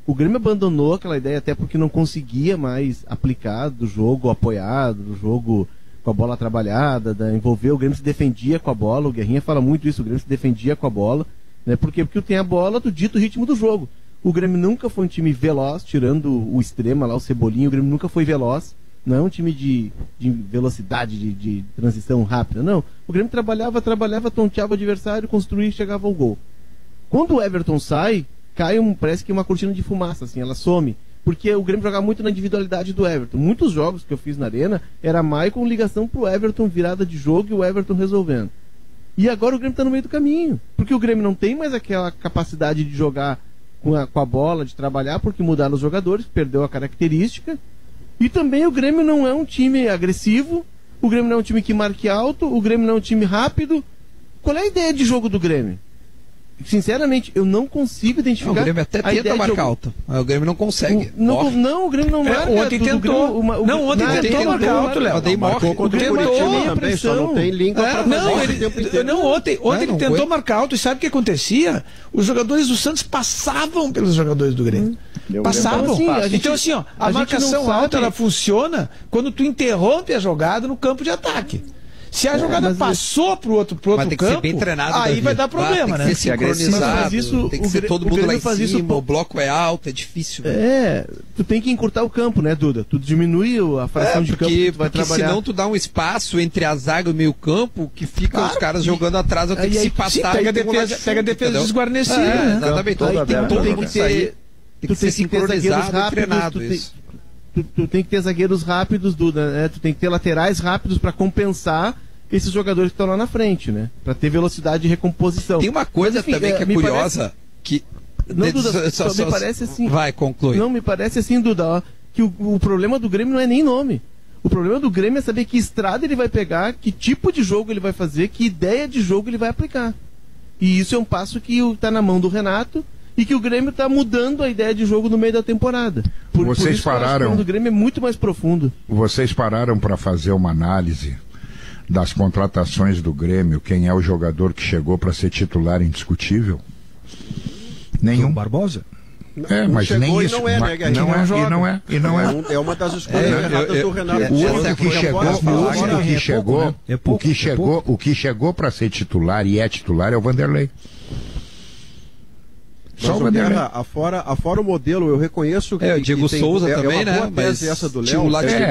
O Grêmio abandonou aquela ideia até porque não conseguia mais aplicar do jogo apoiado, do jogo com a bola trabalhada, envolver. O Grêmio se defendia com a bola, o Guerrinha fala muito isso, o Grêmio se defendia com a bola, né? Por quê? Porque tem a bola do dito ritmo do jogo. O Grêmio nunca foi um time veloz, tirando o Extrema lá, o Cebolinha, o Grêmio nunca foi veloz, não é um time de velocidade, de transição rápida, não. O Grêmio trabalhava, tonteava o adversário, construía e chegava ao gol. Quando o Everton sai, parece que uma cortina de fumaça, assim, ela some. Porque o Grêmio jogava muito na individualidade do Everton. Muitos jogos que eu fiz na Arena era Maicon ligação pro Everton, virada de jogo e o Everton resolvendo. E agora o Grêmio tá no meio do caminho. Porque o Grêmio não tem mais aquela capacidade de jogar com a bola, de trabalhar, porque mudaram os jogadores, perdeu a característica. E também o Grêmio não é um time agressivo, o Grêmio não é um time que marque alto, o Grêmio não é um time rápido. Qual é a ideia de jogo do Grêmio? Sinceramente, eu não consigo identificar. O Grêmio até tenta marcar alto. O Grêmio não consegue. Não, o Grêmio não marca. Ontem tentou. Ontem tentou marcar alto, Léo. O Grêmio também, só não tem língua pra fazer ontem ele tentou marcar alto e sabe o que acontecia? Os jogadores do Santos passavam pelos jogadores do Grêmio. Passavam. Então assim, ó, a marcação alta ela funciona quando tu interrompe a jogada no campo de ataque. Se a jogada passou pro outro campo, tem que ser bem treinado, aí Davi. vai dar problema, tem que ser sincronizado, tem que ser todo mundo lá em cima, o bloco é alto, é difícil. Tu tem que encurtar o campo, né, Duda? Tu diminui a fração de campo que tu vai trabalhar. Senão tu dá um espaço entre a zaga e o meio campo que fica os caras jogando atrás, eu tenho que se passar. Pega a defesa desguarnecida, né? Exatamente. Tem que ser sincronizado e treinado isso. Tu tem que ter zagueiros rápidos, Duda, né? Tu tem que ter laterais rápidos para compensar esses jogadores que estão lá na frente, né? Para ter velocidade de recomposição. Tem uma coisa enfim, também que é curiosa, que... Não, Duda, me parece assim... Vai, conclui. Não, me parece assim, Duda, ó, que o problema do Grêmio não é nem nome. O problema do Grêmio é saber que estrada ele vai pegar, que tipo de jogo ele vai fazer, que ideia de jogo ele vai aplicar. E isso é um passo que está na mão do Renato, e que o Grêmio está mudando a ideia de jogo no meio da temporada. Por isso que o problema do Grêmio é muito mais profundo. Vocês pararam para fazer uma análise das contratações do Grêmio? Quem é o jogador que chegou para ser titular indiscutível? Nenhum. Barbosa? Mas nem isso. Não é, né, e não é. É uma das escolhas erradas do Renato. O que chegou para ser titular e é titular é o Vanderlei. Só o Vanderlei. Afora o modelo, eu reconheço que. O Diego Souza também, né? Mas essa do Léo.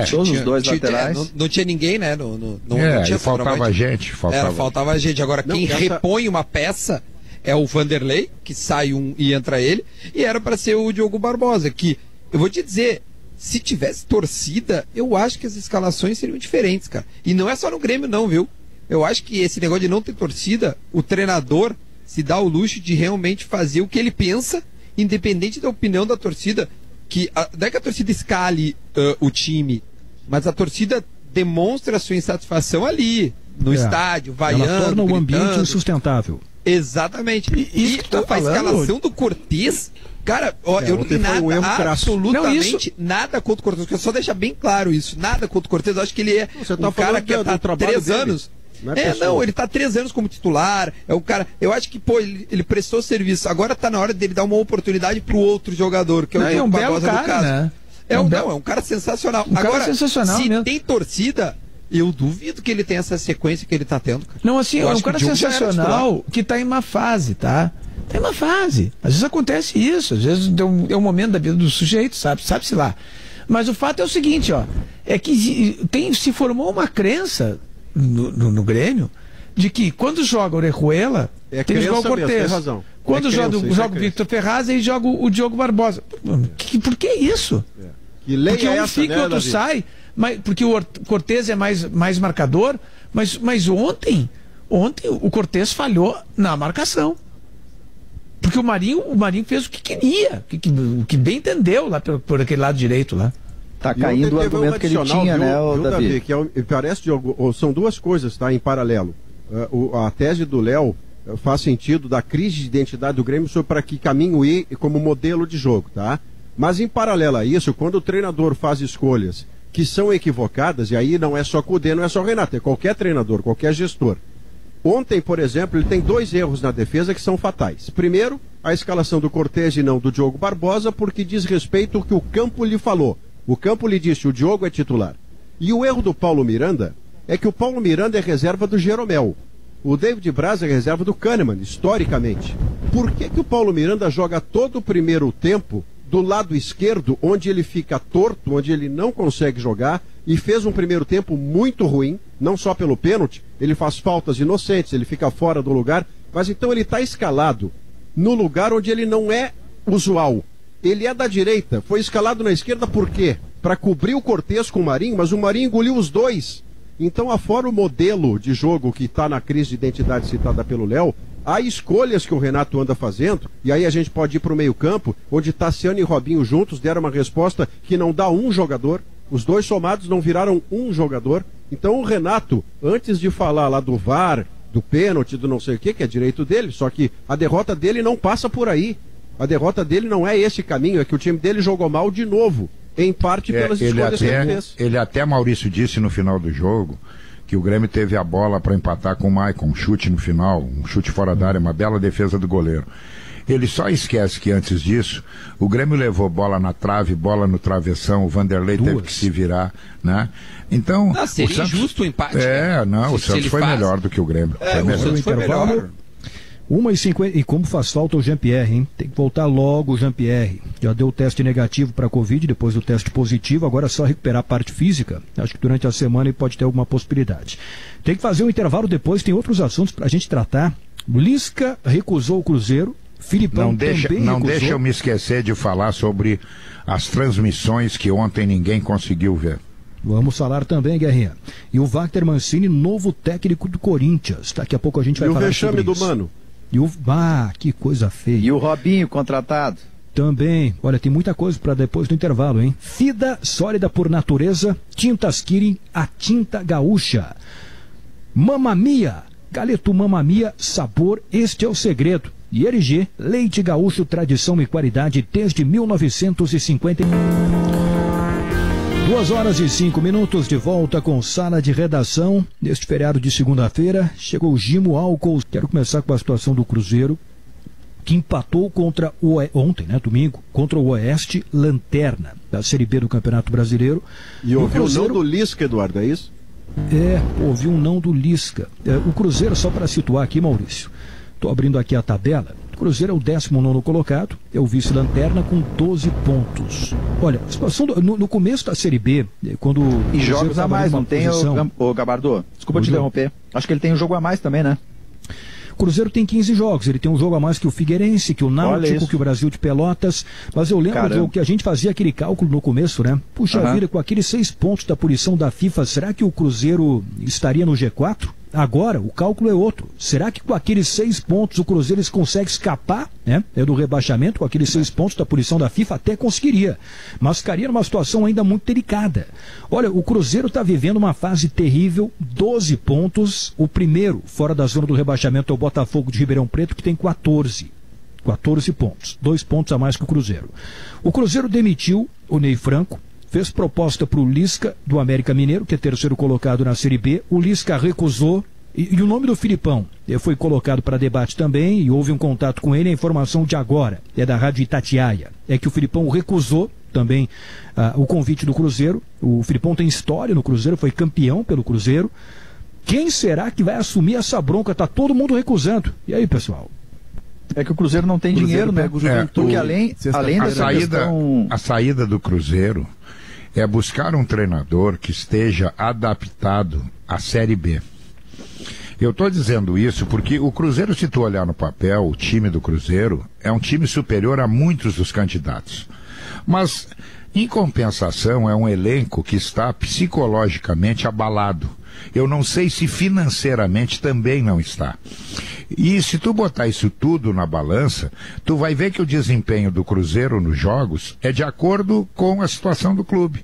Todos os dois laterais. Não tinha ninguém, né? Não tinha faltava gente. Faltava gente. Agora, quem repõe uma peça é o Vanderlei, que sai e entra ele, e era para ser o Diogo Barbosa, que, eu vou te dizer, se tivesse torcida, eu acho que as escalações seriam diferentes, cara. E não é só no Grêmio, não, viu? Eu acho que esse negócio de não ter torcida, o treinador se dá o luxo de realmente fazer o que ele pensa, independente da opinião da torcida, não é que a torcida escale o time, mas a torcida demonstra a sua insatisfação ali, no estádio, vaiando, ela torna o ambiente insustentável. Exatamente. E a escalação do Cortez, cara, eu não tenho nada, absolutamente nada contra o Cortez, quero só deixar bem claro isso, nada contra o Cortez, eu acho que ele é um cara que está há 3 anos... ele tá 3 anos como titular, é o cara, eu acho que, ele prestou serviço, agora tá na hora dele dar uma oportunidade pro outro jogador, que é o Diogo Barbosa do caso. Né? É um cara sensacional. Agora, sensacional se mesmo. tem torcida, eu duvido que ele tenha essa sequência que ele tá tendo, cara. Não, assim, é um cara sensacional que tá em uma fase, tá? Tá em uma fase. Às vezes acontece isso, às vezes é um momento da vida do sujeito, sabe-se lá. Mas o fato é o seguinte, ó, é que se formou uma crença no Grêmio de que quando joga o Orejuela, tem que jogar o Cortez. Tem razão. Quando joga o Victor Ferraz, aí joga o Diogo Barbosa. Por que isso? Que lei porque um fica e o outro sai, porque o Cortez é mais marcador, mas ontem o Cortez falhou na marcação. Porque o Marinho fez o que queria, o que bem entendeu lá por aquele lado direito lá. Tá caindo o argumento que ele tinha, né, Davi? Que parece, são duas coisas, tá, em paralelo. A tese do Léo faz sentido da crise de identidade do Grêmio sobre para que caminho ir como modelo de jogo, tá? Mas em paralelo a isso, quando o treinador faz escolhas que são equivocadas, e aí não é só Cudê, não é só Renato, é qualquer treinador, qualquer gestor. Ontem, por exemplo, ele tem 2 erros na defesa que são fatais. Primeiro, a escalação do Cortez e não do Diogo Barbosa, porque diz respeito ao que o campo lhe falou. O campo lhe disse, o Diogo é titular. E o erro do Paulo Miranda é que o Paulo Miranda é reserva do Jeromel. O David Braz é reserva do Kahneman, historicamente. Por que o Paulo Miranda joga todo o primeiro tempo do lado esquerdo, onde ele fica torto, onde ele não consegue jogar, e fez um primeiro tempo muito ruim, não só pelo pênalti, ele faz faltas inocentes, ele fica fora do lugar, mas então ele está escalado no lugar onde ele não é usual. Ele é da direita, foi escalado na esquerda por quê? Para cobrir o Cortez com o Marinho, mas o Marinho engoliu os dois. Então, afora o modelo de jogo que está na crise de identidade citada pelo Léo, há escolhas que o Renato anda fazendo, e aí a gente pode ir para o meio-campo, onde Tassiano e Robinho juntos deram uma resposta que não dá um jogador, os dois somados não viraram um jogador. Então o Renato, antes de falar lá do VAR, do pênalti, do não sei o que é direito dele, só que a derrota dele não passa por aí. A derrota dele não é esse caminho, é que o time dele jogou mal de novo, em parte pelas escolhas que ele fez. Ele até, Maurício, disse no final do jogo que o Grêmio teve a bola para empatar com o Maicon, um chute no final, um chute fora da área, uma bela defesa do goleiro. Ele só esquece que antes disso, o Grêmio levou bola na trave, bola no travessão, o Vanderlei teve que se virar, né? Então, seria o Santos, injusto o empate. O Santos foi melhor do que o Grêmio. O Santos foi melhor. 1h50, e como faz falta o Jean-Pierre, hein? Tem que voltar logo o Jean-Pierre. Já deu o teste negativo para a Covid, depois do teste positivo, agora é só recuperar a parte física. Acho que durante a semana ele pode ter alguma possibilidade. Tem que fazer um intervalo depois, tem outros assuntos para a gente tratar. Lisca recusou o Cruzeiro, Filipão não deixa eu me esquecer de falar sobre as transmissões que ontem ninguém conseguiu ver. Vamos falar também, Guerrinha. E o Wagner Mancini, novo técnico do Corinthians. Daqui a pouco a gente vai falar sobre isso. E o vexame do Mano. Que coisa feia. E o Robinho contratado. Também. Olha, tem muita coisa para depois do intervalo, hein? Fida, sólida por natureza. Tintas Kirin, a tinta gaúcha. Mamma Mia, galeto Mamma Mia, sabor, este é o segredo. E LG, leite gaúcho, tradição e qualidade desde 1950. 2h05 de volta com Sala de Redação. Neste feriado de segunda-feira, chegou o Gimo Álcool. Quero começar com a situação do Cruzeiro, que empatou contra ontem, domingo, contra o Oeste, Lanterna, da Série B do Campeonato Brasileiro. E ouviu o não do Lisca, Eduardo, é isso? Ouvi um não do Lisca. O Cruzeiro, só para situar aqui, Maurício, estou abrindo aqui a tabela. O Cruzeiro é o 19º colocado, é o vice-lanterna com 12 pontos. Olha, a situação no começo da Série B, quando... E jogos a mais, não tem, o Gabardo? Desculpa te interromper. Acho que ele tem um jogo a mais também, né? O Cruzeiro tem 15 jogos, ele tem um jogo a mais que o Figueirense, que o Náutico, que o Brasil de Pelotas. Mas eu lembro que a gente fazia aquele cálculo no começo, né? Puxa vida, com aqueles 6 pontos da punição da FIFA, será que o Cruzeiro estaria no G4? Agora, o cálculo é outro. Será que com aqueles 6 pontos o Cruzeiro consegue escapar, do rebaixamento? Com aqueles 6 pontos da punição da FIFA até conseguiria, mas ficaria numa situação ainda muito delicada. Olha, o Cruzeiro está vivendo uma fase terrível, 12 pontos. O primeiro fora da zona do rebaixamento é o Botafogo de Ribeirão Preto, que tem 14 pontos, 2 pontos a mais que o Cruzeiro. O Cruzeiro demitiu o Ney Franco, fez proposta para o Lisca, do América Mineiro, que é terceiro colocado na Série B. O Lisca recusou. E o nome do Filipão foi colocado para debate também, e houve um contato com ele. A informação de agora, é da Rádio Itatiaia, é que o Filipão recusou também o convite do Cruzeiro. O Filipão tem história no Cruzeiro, foi campeão pelo Cruzeiro. Quem será que vai assumir essa bronca? Tá todo mundo recusando. E aí, pessoal? É que o Cruzeiro não tem dinheiro, né? Porque além dessa questão... A saída do Cruzeiro é buscar um treinador que esteja adaptado à Série B. Eu estou dizendo isso porque o Cruzeiro, se tu olhar no papel, o time do Cruzeiro é um time superior a muitos dos candidatos. Mas, em compensação, é um elenco que está psicologicamente abalado. Eu não sei se financeiramente também não está. E se tu botar isso tudo na balança, tu vai ver que o desempenho do Cruzeiro nos jogos é de acordo com a situação do clube.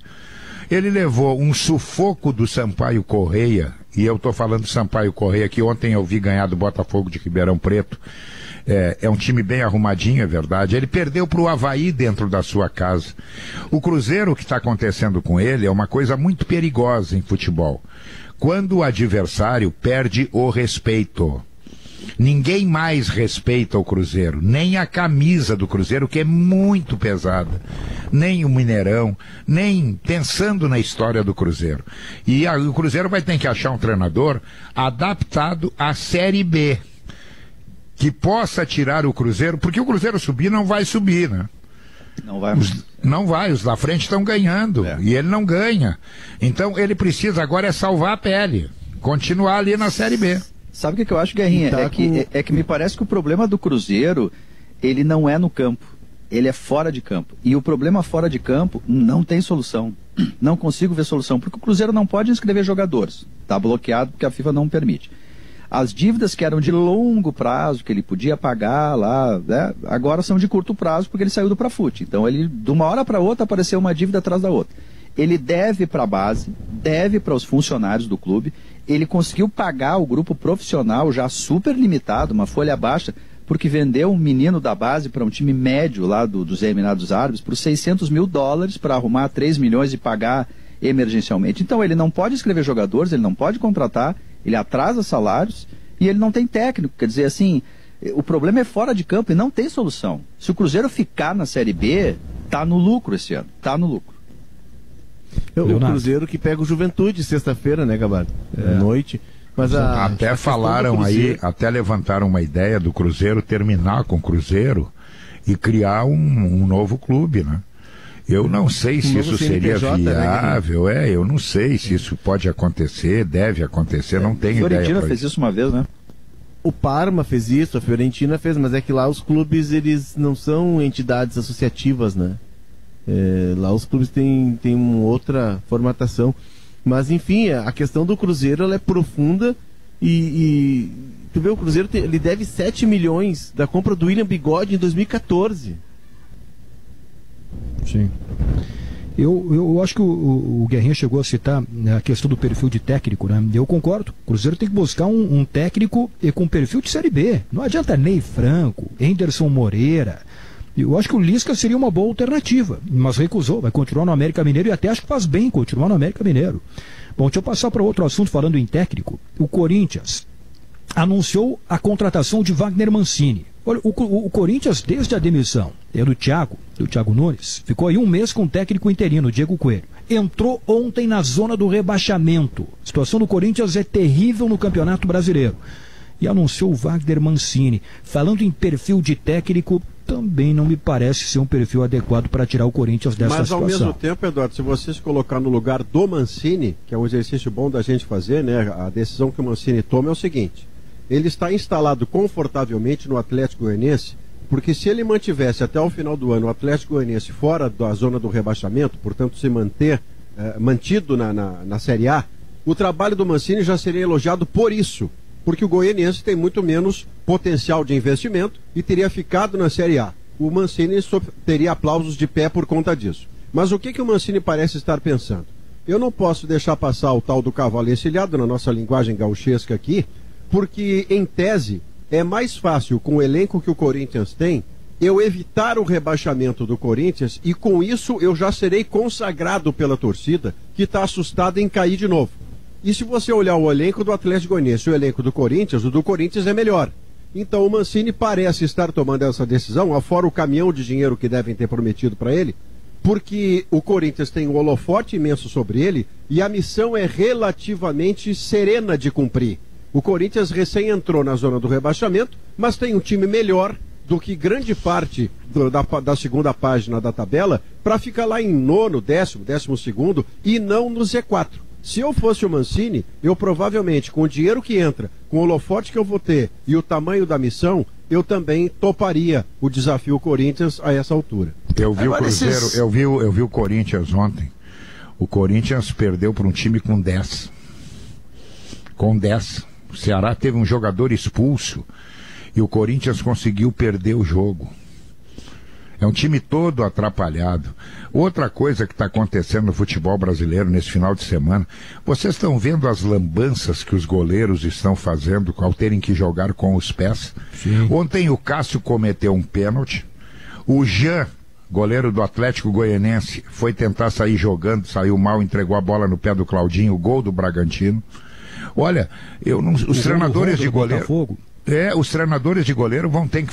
Ele levou um sufoco do Sampaio Correia, e eu estou falando do Sampaio Correia, que ontem eu vi ganhar do Botafogo de Ribeirão Preto. É um time bem arrumadinho, é verdade. Ele perdeu para o Avaí dentro da sua casa. O Cruzeiro, o que está acontecendo com ele, é uma coisa muito perigosa em futebol. Quando o adversário perde o respeito. Ninguém mais respeita o Cruzeiro, nem a camisa do Cruzeiro, que é muito pesada, nem o Mineirão, nem pensando na história do Cruzeiro. E o Cruzeiro vai ter que achar um treinador adaptado à Série B, que possa tirar o Cruzeiro, porque o Cruzeiro subir não vai subir, né? Não vai, os da frente estão ganhando, e ele não ganha. Então ele precisa agora salvar a pele, continuar ali na Série B. Sabe o que eu acho, Guerrinha? É que me parece que o problema do Cruzeiro, ele não é no campo, ele é fora de campo. E o problema fora de campo não tem solução. Não consigo ver solução, porque o Cruzeiro não pode inscrever jogadores. Está bloqueado porque a FIFA não permite. As dívidas que eram de longo prazo, que ele podia pagar lá, né, agora são de curto prazo porque ele saiu do Prafute. Então, ele, de uma hora para outra, apareceu uma dívida atrás da outra. Ele deve para a base, deve para os funcionários do clube. Ele conseguiu pagar o grupo profissional já super limitado, uma folha baixa, porque vendeu um menino da base para um time médio lá dos Emirados Árabes por $600 mil para arrumar 3 milhões e pagar emergencialmente. Então, ele não pode escrever jogadores, ele não pode contratar, ele atrasa salários e ele não tem técnico. Quer dizer, assim, o problema é fora de campo e não tem solução. Se o Cruzeiro ficar na Série B, tá no lucro esse ano, tá no lucro. O Cruzeiro que pega o Juventude sexta-feira, né, Gabardo? À noite. Mas até falaram aí, até levantaram uma ideia do Cruzeiro terminar com o Cruzeiro e criar um novo clube, né? Eu não sei se isso seria viável, eu não sei se isso pode acontecer, deve acontecer, não tenho ideia. A Fiorentina fez isso uma vez, né? O Parma fez isso, a Fiorentina fez, mas é que lá os clubes, eles não são entidades associativas, né? Lá os clubes têm uma outra formatação. Mas, enfim, a questão do Cruzeiro, ela é profunda e tu vê, o Cruzeiro ele deve 7 milhões da compra do William Bigode em 2014. Sim. Eu acho que o Guerrinha chegou a citar a questão do perfil de técnico, né? Eu concordo. O Cruzeiro tem que buscar um técnico com perfil de Série B. Não adianta Ney Franco, Henderson Moreira. Eu acho que o Lisca seria uma boa alternativa, mas recusou, vai continuar no América Mineiro e até acho que faz bem continuar no América Mineiro. Bom, deixa eu passar para outro assunto falando em técnico. O Corinthians anunciou a contratação de Wagner Mancini. Olha, o Corinthians, desde a demissão do Thiago Nunes, ficou aí um mês com o técnico interino, Diego Coelho. Entrou ontem na zona do rebaixamento. A situação do Corinthians é terrível no Campeonato Brasileiro. E anunciou o Wagner Mancini. Falando em perfil de técnico, também não me parece ser um perfil adequado para tirar o Corinthians dessa situação. Mas ao mesmo tempo, Eduardo, se você se colocar no lugar do Mancini, que é um exercício bom da gente fazer, né? A decisão que o Mancini toma é o seguinte: ele está instalado confortavelmente no Atlético Goianiense, porque se ele mantivesse até o final do ano o Atlético Goianiense fora da zona do rebaixamento, portanto se mantido na Série A, o trabalho do Mancini já seria elogiado por isso, porque o Goianiense tem muito menos potencial de investimento e teria ficado na Série A. O Mancini teria aplausos de pé por conta disso. Mas o que o Mancini parece estar pensando? Eu não posso deixar passar o tal do cavalo encilhado na nossa linguagem gauchesca aqui, porque, em tese, é mais fácil, com o elenco que o Corinthians tem, eu evitar o rebaixamento do Corinthians e, com isso, eu já serei consagrado pela torcida, que está assustada em cair de novo. E se você olhar o elenco do Atlético Goianiense e o elenco do Corinthians, o do Corinthians é melhor. Então o Mancini parece estar tomando essa decisão, afora o caminhão de dinheiro que devem ter prometido para ele, porque o Corinthians tem um holofote imenso sobre ele e a missão é relativamente serena de cumprir. O Corinthians recém entrou na zona do rebaixamento, mas tem um time melhor do que grande parte da segunda página da tabela para ficar lá em nono, 12º e não no Z4. Se eu fosse o Mancini, eu provavelmente, com o dinheiro que entra, com o holofote que eu vou ter e o tamanho da missão, eu também toparia o desafio Corinthians a essa altura. Eu vi o Cruzeiro, eu vi o Corinthians ontem. O Corinthians perdeu para um time com 10. Com 10. O Ceará teve um jogador expulso e o Corinthians conseguiu perder o jogo. É um time todo atrapalhado. Outra coisa que está acontecendo no futebol brasileiro nesse final de semana, vocês estão vendo as lambanças que os goleiros estão fazendo ao terem que jogar com os pés? Sim. Ontem o Cássio cometeu um pênalti, o Jean, goleiro do Atlético Goianense, foi tentar sair jogando, saiu mal, entregou a bola no pé do Claudinho, o gol do Bragantino. Olha, os treinadores de goleiro... os treinadores de goleiro vão ter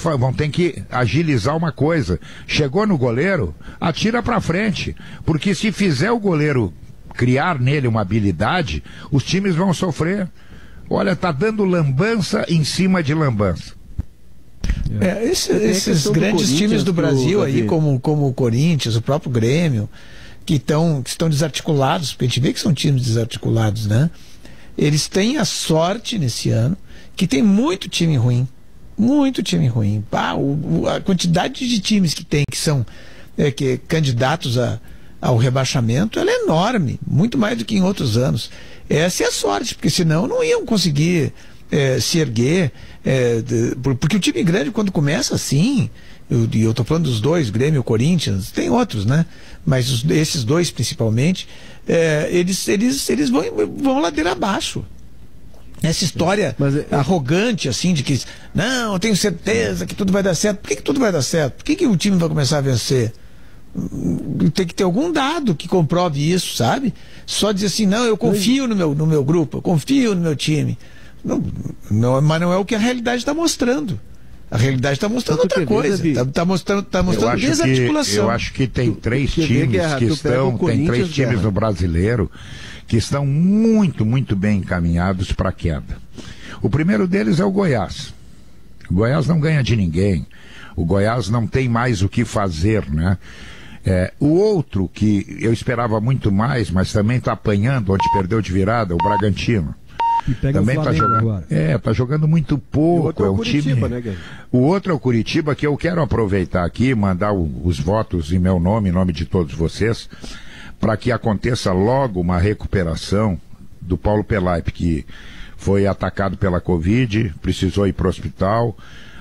que agilizar uma coisa. Chegou no goleiro, atira pra frente. Porque se fizer o goleiro criar nele uma habilidade, os times vão sofrer. Olha, tá dando lambança em cima de lambança. Esses grandes times do Brasil aí, como o Corinthians, o próprio Grêmio, que estão desarticulados, porque a gente vê que são times desarticulados, né? Eles têm a sorte nesse ano que tem muito time ruim. Muito time ruim. A quantidade de times que tem, que são candidatos ao rebaixamento, ela é enorme. Muito mais do que em outros anos. Essa é a sorte, porque senão não iam conseguir se erguer. Porque o time grande, quando começa assim, eu estou falando dos dois, Grêmio e Corinthians, tem outros, né? Mas esses dois principalmente, eles vão ladeira abaixo. Essa história arrogante, assim, de que não, eu tenho certeza que tudo vai dar certo. Por que tudo vai dar certo? Por que o time vai começar a vencer? Tem que ter algum dado que comprove isso, sabe? Só dizer assim, não, eu confio no meu grupo, eu confio no meu time. Mas não é o que a realidade está mostrando. A realidade está mostrando outra coisa. Está mostrando desarticulação. Eu acho que tem três times no brasileiro que estão muito, muito bem encaminhados para a queda. O primeiro deles é o Goiás. O Goiás não ganha de ninguém. O Goiás não tem mais o que fazer, né? O outro, que eu esperava muito mais, mas também está apanhando, onde perdeu de virada, o Bragantino. Também está jogando. Tá jogando muito pouco. O Curitiba, né, o outro é o Curitiba, que eu quero aproveitar aqui e mandar os votos em meu nome, em nome de todos vocês, para que aconteça logo uma recuperação do Paulo Pelaipe, que foi atacado pela Covid, precisou ir para o hospital,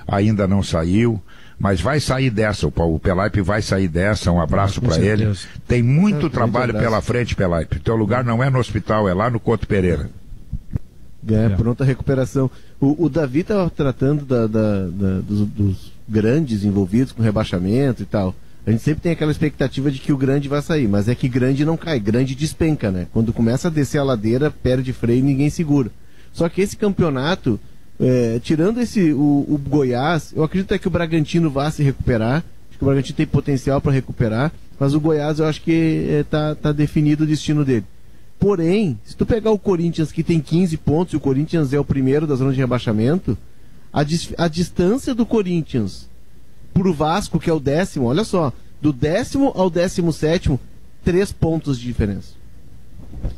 ainda não saiu, mas vai sair dessa, o Pelaipe vai sair dessa, um abraço para ele. Tem muito trabalho pela frente, Pelaipe. Teu lugar não é no hospital, é lá no Couto Pereira. Pronta recuperação. O Davi estava tratando dos grandes envolvidos com rebaixamento e tal. A gente sempre tem aquela expectativa de que o grande vai sair, mas é que grande não cai, grande despenca, né? Quando começa a descer a ladeira, perde freio e ninguém segura. Só que esse campeonato, tirando o Goiás, eu acredito que o Bragantino vai se recuperar, acho que o Bragantino tem potencial para recuperar, mas o Goiás eu acho que tá definido o destino dele. Porém, se tu pegar o Corinthians, que tem 15 pontos, e o Corinthians é o primeiro da zona de rebaixamento, a distância do Corinthians pro Vasco, que é o 10º, olha só, do 10º ao 17º, 3 pontos de diferença.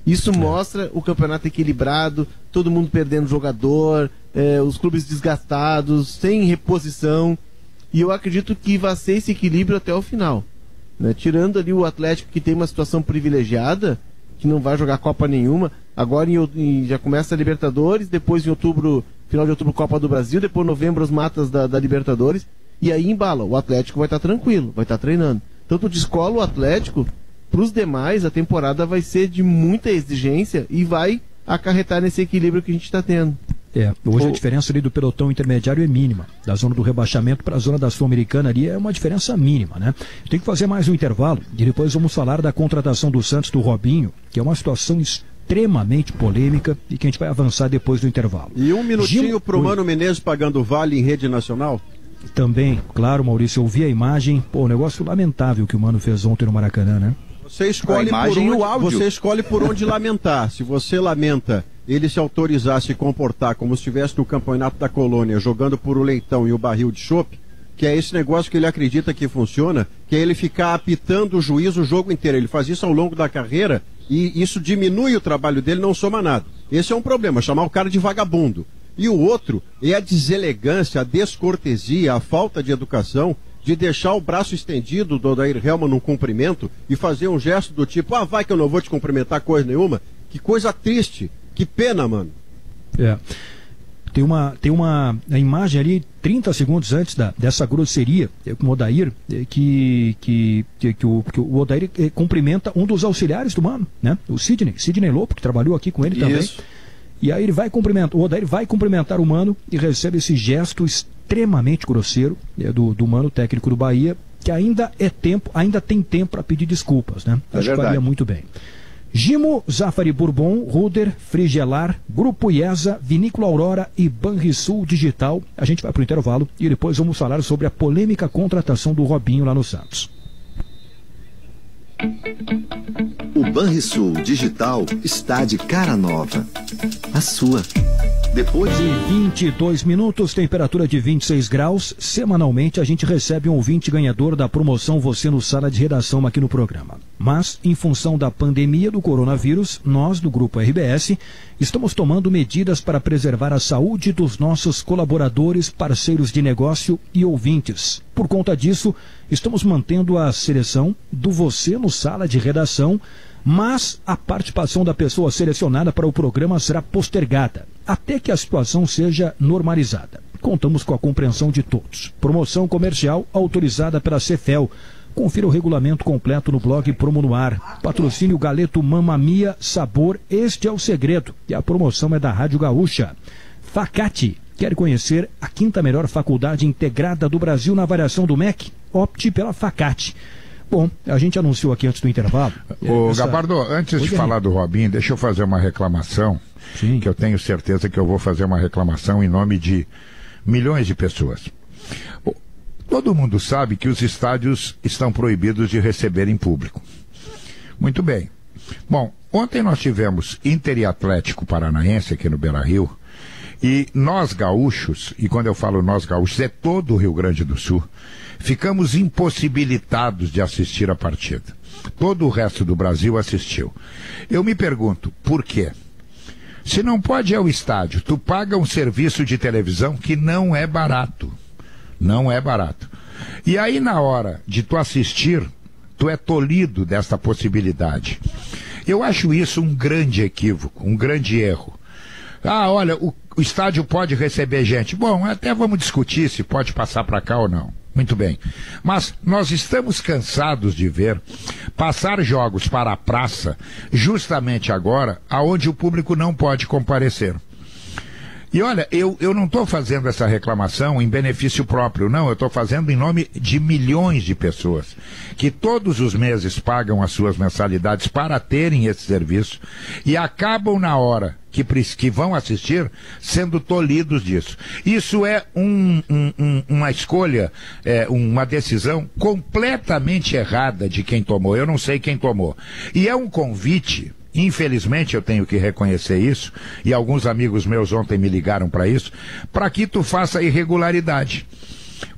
Isso mostra o campeonato equilibrado, todo mundo perdendo jogador, os clubes desgastados, sem reposição, e eu acredito que vai ser esse equilíbrio até o final, né? Tirando ali o Atlético, que tem uma situação privilegiada, que não vai jogar Copa nenhuma, agora já começa a Libertadores, depois em outubro, final de outubro, Copa do Brasil, depois em novembro as matas da Libertadores, e aí embala, o Atlético vai estar tranquilo, vai estar treinando. Então tu descola o Atlético, para os demais a temporada vai ser de muita exigência e vai acarretar nesse equilíbrio que a gente está tendo. Hoje a diferença ali do pelotão intermediário é mínima, da zona do rebaixamento para a zona da Sul-Americana ali é uma diferença mínima, né? Tem que fazer mais um intervalo e depois vamos falar da contratação do Santos, do Robinho, que é uma situação extremamente polêmica e que a gente vai avançar depois do intervalo. E um minutinho pro Mano Menezes pagando vale em rede nacional? Também, claro, Maurício, eu vi a imagem. Pô, um negócio lamentável que o Mano fez ontem no Maracanã, né? Você escolhe, você escolhe por onde lamentar. Se você lamenta ele se autorizar a se comportar como se estivesse no campeonato da colônia, jogando por o leitão e o barril de chope, que é esse negócio que ele acredita que funciona, que é ele ficar apitando o juiz o jogo inteiro. Ele faz isso ao longo da carreira e isso diminui o trabalho dele, não soma nada. Esse é um problema, chamar o cara de vagabundo. E o outro é a deselegância, a descortesia, a falta de educação de deixar o braço estendido do Odair Hellmann num cumprimento e fazer um gesto do tipo, vai que eu não vou te cumprimentar coisa nenhuma. Que coisa triste, que pena, mano. Tem uma imagem ali, 30 segundos antes dessa grosseria com o Odair, que o Odair cumprimenta um dos auxiliares do Mano, né? O Sidney Lopo, que trabalhou aqui com ele também. Isso. E aí o Odair vai cumprimentar o Mano e recebe esse gesto extremamente grosseiro do Mano, técnico do Bahia, que ainda tem tempo para pedir desculpas, né? Acho que faria muito bem. Gimo, Zafari Bourbon, Ruder, Frigelar, Grupo IESA, Vinícola Aurora e Banrisul Digital. A gente vai para o intervalo e depois vamos falar sobre a polêmica contratação do Robinho lá no Santos. O Banrisul Digital está de cara nova. A sua. Depois de 22 minutos, temperatura de 26 graus, semanalmente a gente recebe um ouvinte ganhador da promoção Você no Sala de Redação aqui no programa. Mas, em função da pandemia do coronavírus, nós do Grupo RBS estamos tomando medidas para preservar a saúde dos nossos colaboradores, parceiros de negócio e ouvintes. Por conta disso, estamos mantendo a seleção do Você no Sala de Redação, mas a participação da pessoa selecionada para o programa será postergada, até que a situação seja normalizada. Contamos com a compreensão de todos. Promoção comercial autorizada pela Cefel. Confira o regulamento completo no blog Promo no Ar. Patrocínio Galeto Mamma Mia Sabor, este é o segredo. E a promoção é da Rádio Gaúcha. Facate. Quer conhecer a 5ª melhor faculdade integrada do Brasil na avaliação do MEC? Opte pela Facate. Bom, a gente anunciou aqui antes do intervalo. Gabardo, antes de falar do Robinho, deixa eu fazer uma reclamação. Sim. Que eu tenho certeza que eu vou fazer uma reclamação em nome de milhões de pessoas. Todo mundo sabe que os estádios estão proibidos de receberem público. Muito bem. Bom, ontem nós tivemos Inter e Atlético Paranaense aqui no Beira-Rio. E nós gaúchos, e quando eu falo nós gaúchos, é todo o Rio Grande do Sul, ficamos impossibilitados de assistir a partida. Todo o resto do Brasil assistiu. Eu me pergunto, por quê? Se não pode ir ao estádio, tu paga um serviço de televisão que não é barato. Não é barato. E aí, na hora de tu assistir, tu é tolhido dessa possibilidade. Eu acho isso um grande equívoco, um grande erro. Olha, o estádio pode receber gente. Bom, até vamos discutir se pode passar para cá ou não. Muito bem. Mas nós estamos cansados de ver passar jogos para a praça justamente agora, aonde o público não pode comparecer. E olha, eu não estou fazendo essa reclamação em benefício próprio, não. Eu estou fazendo em nome de milhões de pessoas que todos os meses pagam as suas mensalidades para terem esse serviço e acabam na hora que vão assistir sendo tolhidos disso. Isso é uma escolha, uma decisão completamente errada de quem tomou. Eu não sei quem tomou. E é um convite. Infelizmente eu tenho que reconhecer isso, e alguns amigos meus ontem me ligaram para isso, para que tu faça irregularidade.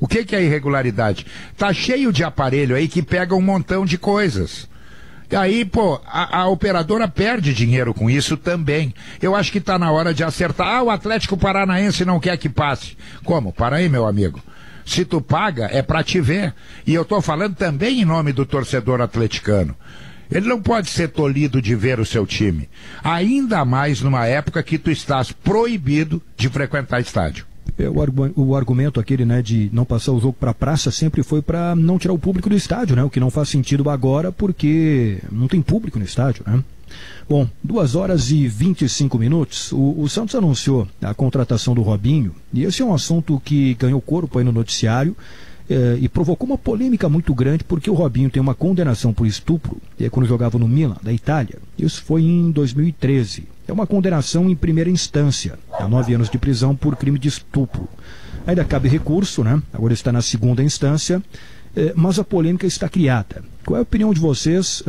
O que é irregularidade? Tá cheio de aparelho aí que pega um montão de coisas. E aí, a operadora perde dinheiro com isso também. Eu acho que tá na hora de acertar. O Atlético Paranaense não quer que passe. Como? Para aí, meu amigo. Se tu paga, é para te ver. E eu tô falando também em nome do torcedor atleticano. Ele não pode ser tolhido de ver o seu time. Ainda mais numa época que tu estás proibido de frequentar estádio. O argumento aquele, né, de não passar o jogo para a praça sempre foi para não tirar o público do estádio, né? O que não faz sentido agora porque não tem público no estádio, né? Bom, 2h25. O Santos anunciou a contratação do Robinho e esse é um assunto que ganhou corpo aí no noticiário. E provocou uma polêmica muito grande porque o Robinho tem uma condenação por estupro quando jogava no Milan, da Itália. Isso foi em 2013. É uma condenação em primeira instância, a 9 anos de prisão por crime de estupro. Ainda cabe recurso, né? Agora está na segunda instância, mas a polêmica está criada. Qual é a opinião de vocês?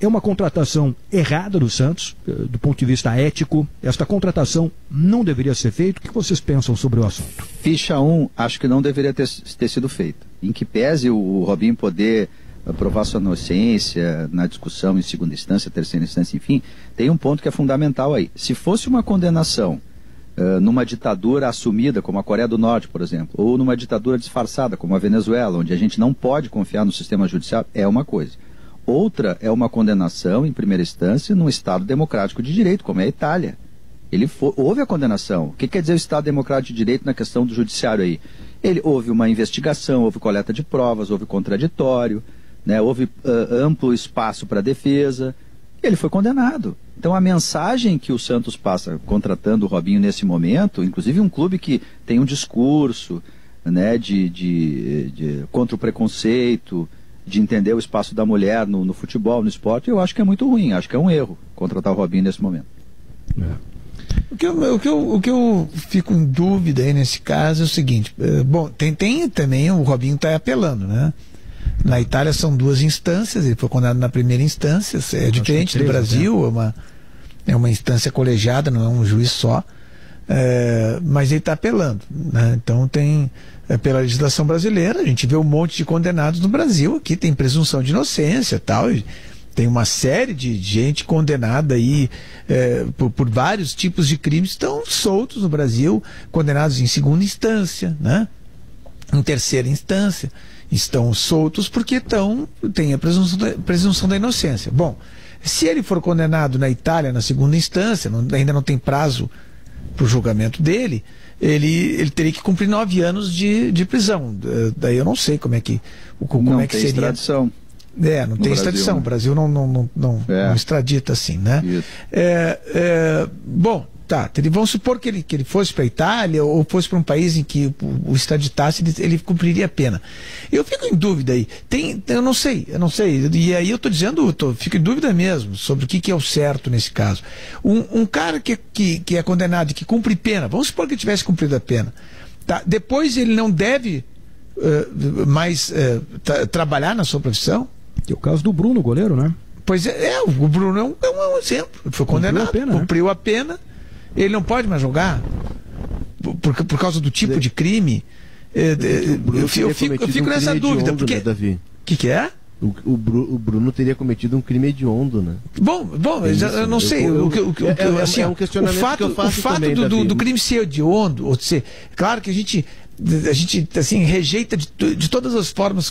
É uma contratação errada do Santos, do ponto de vista ético? Esta contratação não deveria ser feita? O que vocês pensam sobre o assunto? Ficha 1, acho que não deveria ter sido feita. Em que pese o Robinho poder provar sua inocência na discussão em segunda instância, terceira instância, enfim, tem um ponto que é fundamental aí. Se fosse uma condenação numa ditadura assumida, como a Coreia do Norte, por exemplo, ou numa ditadura disfarçada, como a Venezuela, onde a gente não pode confiar no sistema judiciário, é uma coisa. Outra é uma condenação, em primeira instância, num Estado democrático de direito, como é a Itália. Houve a condenação. O que quer dizer o Estado democrático de direito na questão do judiciário aí? Houve uma investigação, houve coleta de provas, houve contraditório, né, houve amplo espaço para defesa, e ele foi condenado. Então a mensagem que o Santos passa contratando o Robinho nesse momento, inclusive um clube que tem um discurso, né, contra o preconceito, de entender o espaço da mulher no futebol, no esporte, eu acho que é muito ruim, acho que é um erro contratar o Robinho nesse momento. O que eu fico em dúvida aí nesse caso é o seguinte, bom, tem também, o Robinho está apelando, né? Na Itália são 2 instâncias, ele foi condenado na primeira instância, é diferente do Brasil, é uma instância colegiada, não é um juiz só, mas ele está apelando, né? Então tem, pela legislação brasileira, a gente vê um monte de condenados no Brasil, aqui tem presunção de inocência e tal, e tem uma série de gente condenada aí por vários tipos de crimes, estão soltos no Brasil, condenados em segunda instância, né? Em terceira instância, estão soltos porque tem a presunção da inocência. Bom, se ele for condenado na Itália na segunda instância, ainda não tem prazo para o julgamento dele, ele teria que cumprir 9 anos de prisão. Daí eu não sei como é que seria. Extradição. Não tem extradição. O Brasil não extradita assim, né? Bom, tá. Vamos supor que ele fosse para a Itália ou fosse para um país em que o extraditasse, ele cumpriria a pena. Eu fico em dúvida aí. Eu não sei. E aí eu estou dizendo, fico em dúvida mesmo sobre o que é o certo nesse caso. Um cara que é condenado e que cumpre pena, vamos supor que ele tivesse cumprido a pena, tá? Depois ele não deve mais trabalhar na sua profissão? É o caso do Bruno, goleiro, né? Pois o Bruno é um exemplo. Ele foi condenado, cumpriu a pena. Ele não pode mais jogar por causa do tipo de crime. Eu fico nessa dúvida. Porque... Né, Davi? O que é? O Bruno teria cometido um crime hediondo, né? Bom, eu não sei. É um questionamento que eu faço. O fato do crime ser hediondo, ou ser, claro que a gente assim, rejeita de todas as formas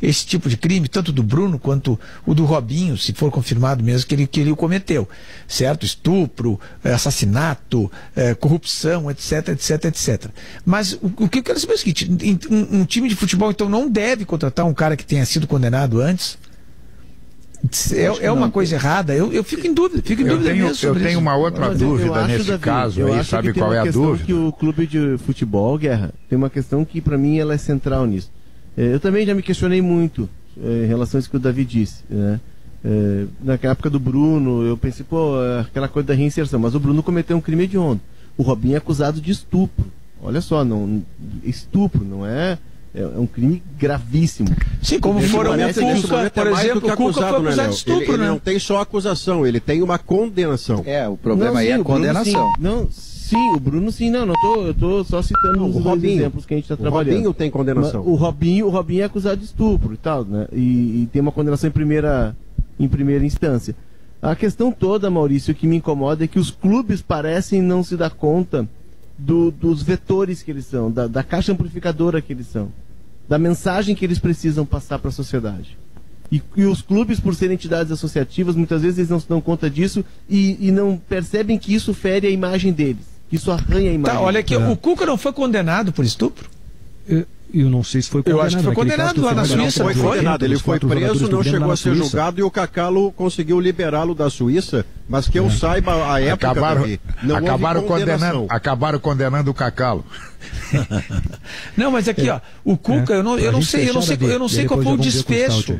esse tipo de crime, tanto do Bruno quanto o do Robinho, se for confirmado mesmo que ele o cometeu, certo? Estupro, assassinato, corrupção, etc. Mas o que eu quero saber é o seguinte, um time de futebol então não deve contratar um cara que tenha sido condenado antes? É uma coisa errada? Eu fico em dúvida. Eu tenho uma outra dúvida nesse caso aí, sabe qual é a dúvida? Que o clube de futebol, Guerra, tem uma questão que para mim ela é central nisso. Eu também já me questionei muito em relação a isso que o Davi disse, né? Na época do Bruno, eu pensei, aquela coisa da reinserção, mas o Bruno cometeu um crime hediondo. O Robinho é acusado de estupro. Olha só, estupro não é... É um crime gravíssimo. Sim, como foram o Cuca, por exemplo, o Cuca foi acusado de estupro, né? Ele não tem só acusação, ele tem uma condenação. O problema aí é a condenação. O Bruno sim, eu tô só citando os Robinho, exemplos que a gente está trabalhando. O Robinho tem condenação. O Robinho é acusado de estupro e tal, né? E tem uma condenação em primeira instância. A questão toda, Maurício, o que me incomoda é que os clubes parecem não se dar conta dos vetores que eles são, da caixa amplificadora que eles são, da mensagem que eles precisam passar para a sociedade. E os clubes, por serem entidades associativas, muitas vezes eles não se dão conta disso e não percebem que isso fere a imagem deles, que isso arranha a imagem. Olha aqui, o Cuca não foi condenado por estupro? Eu não sei se foi condenado. Eu acho que foi condenado lá na Suíça. Foi condenado, ele foi preso, não chegou a ser julgado e o Cacalo conseguiu liberá-lo da Suíça, mas que eu saiba a época acabaram condenando o Cacalo. Não, mas aqui, o Cuca, eu não sei qual foi o desfecho.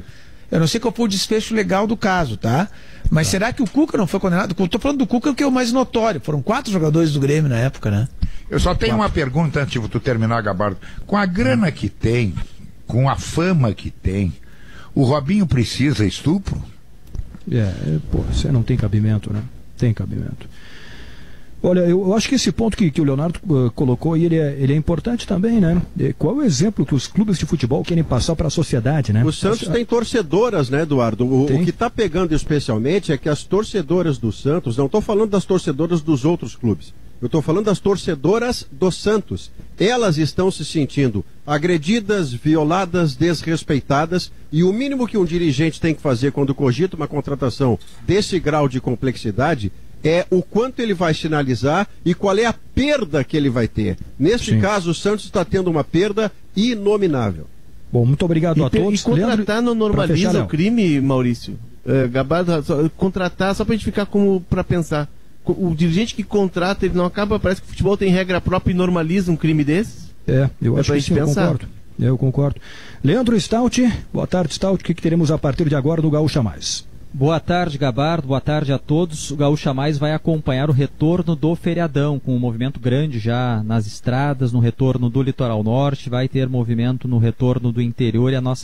Eu não sei qual foi o desfecho legal do caso, tá? Mas será que o Cuca não foi condenado? Eu tô falando do Cuca, que é o mais notório. Foram 4 jogadores do Grêmio na época, né? Eu só tenho uma pergunta antes de tu terminar, Gabardo. Com a grana que tem, com a fama que tem, o Robinho precisa estupro? Isso aí não tem cabimento, né? Tem cabimento. Olha, eu acho que esse ponto que o Leonardo colocou aí, ele é importante também, né? Qual é o exemplo que os clubes de futebol querem passar para a sociedade, né? O Santos tem torcedoras, né, Eduardo? O que está pegando especialmente é que as torcedoras do Santos, não estou falando das torcedoras dos outros clubes, eu estou falando das torcedoras do Santos. Elas estão se sentindo agredidas, violadas, desrespeitadas, e o mínimo que um dirigente tem que fazer quando cogita uma contratação desse grau de complexidade é o quanto ele vai sinalizar e qual é a perda que ele vai ter. Neste caso, o Santos está tendo uma perda inominável. Bom, muito obrigado a todos. E contratar não normaliza o crime, Maurício? Gabardo, contratar só para a gente ficar para pensar. O dirigente que contrata, ele não acaba, parece que o futebol tem regra própria e normaliza um crime desses? Eu acho que sim, eu concordo. Leandro Stout, boa tarde, Stout. O que teremos a partir de agora no Gaúcha Mais? Boa tarde, Gabardo. Boa tarde a todos. O Gaúcha Mais vai acompanhar o retorno do feriadão, com um movimento grande já nas estradas, no retorno do litoral norte. Vai ter movimento no retorno do interior e a nossa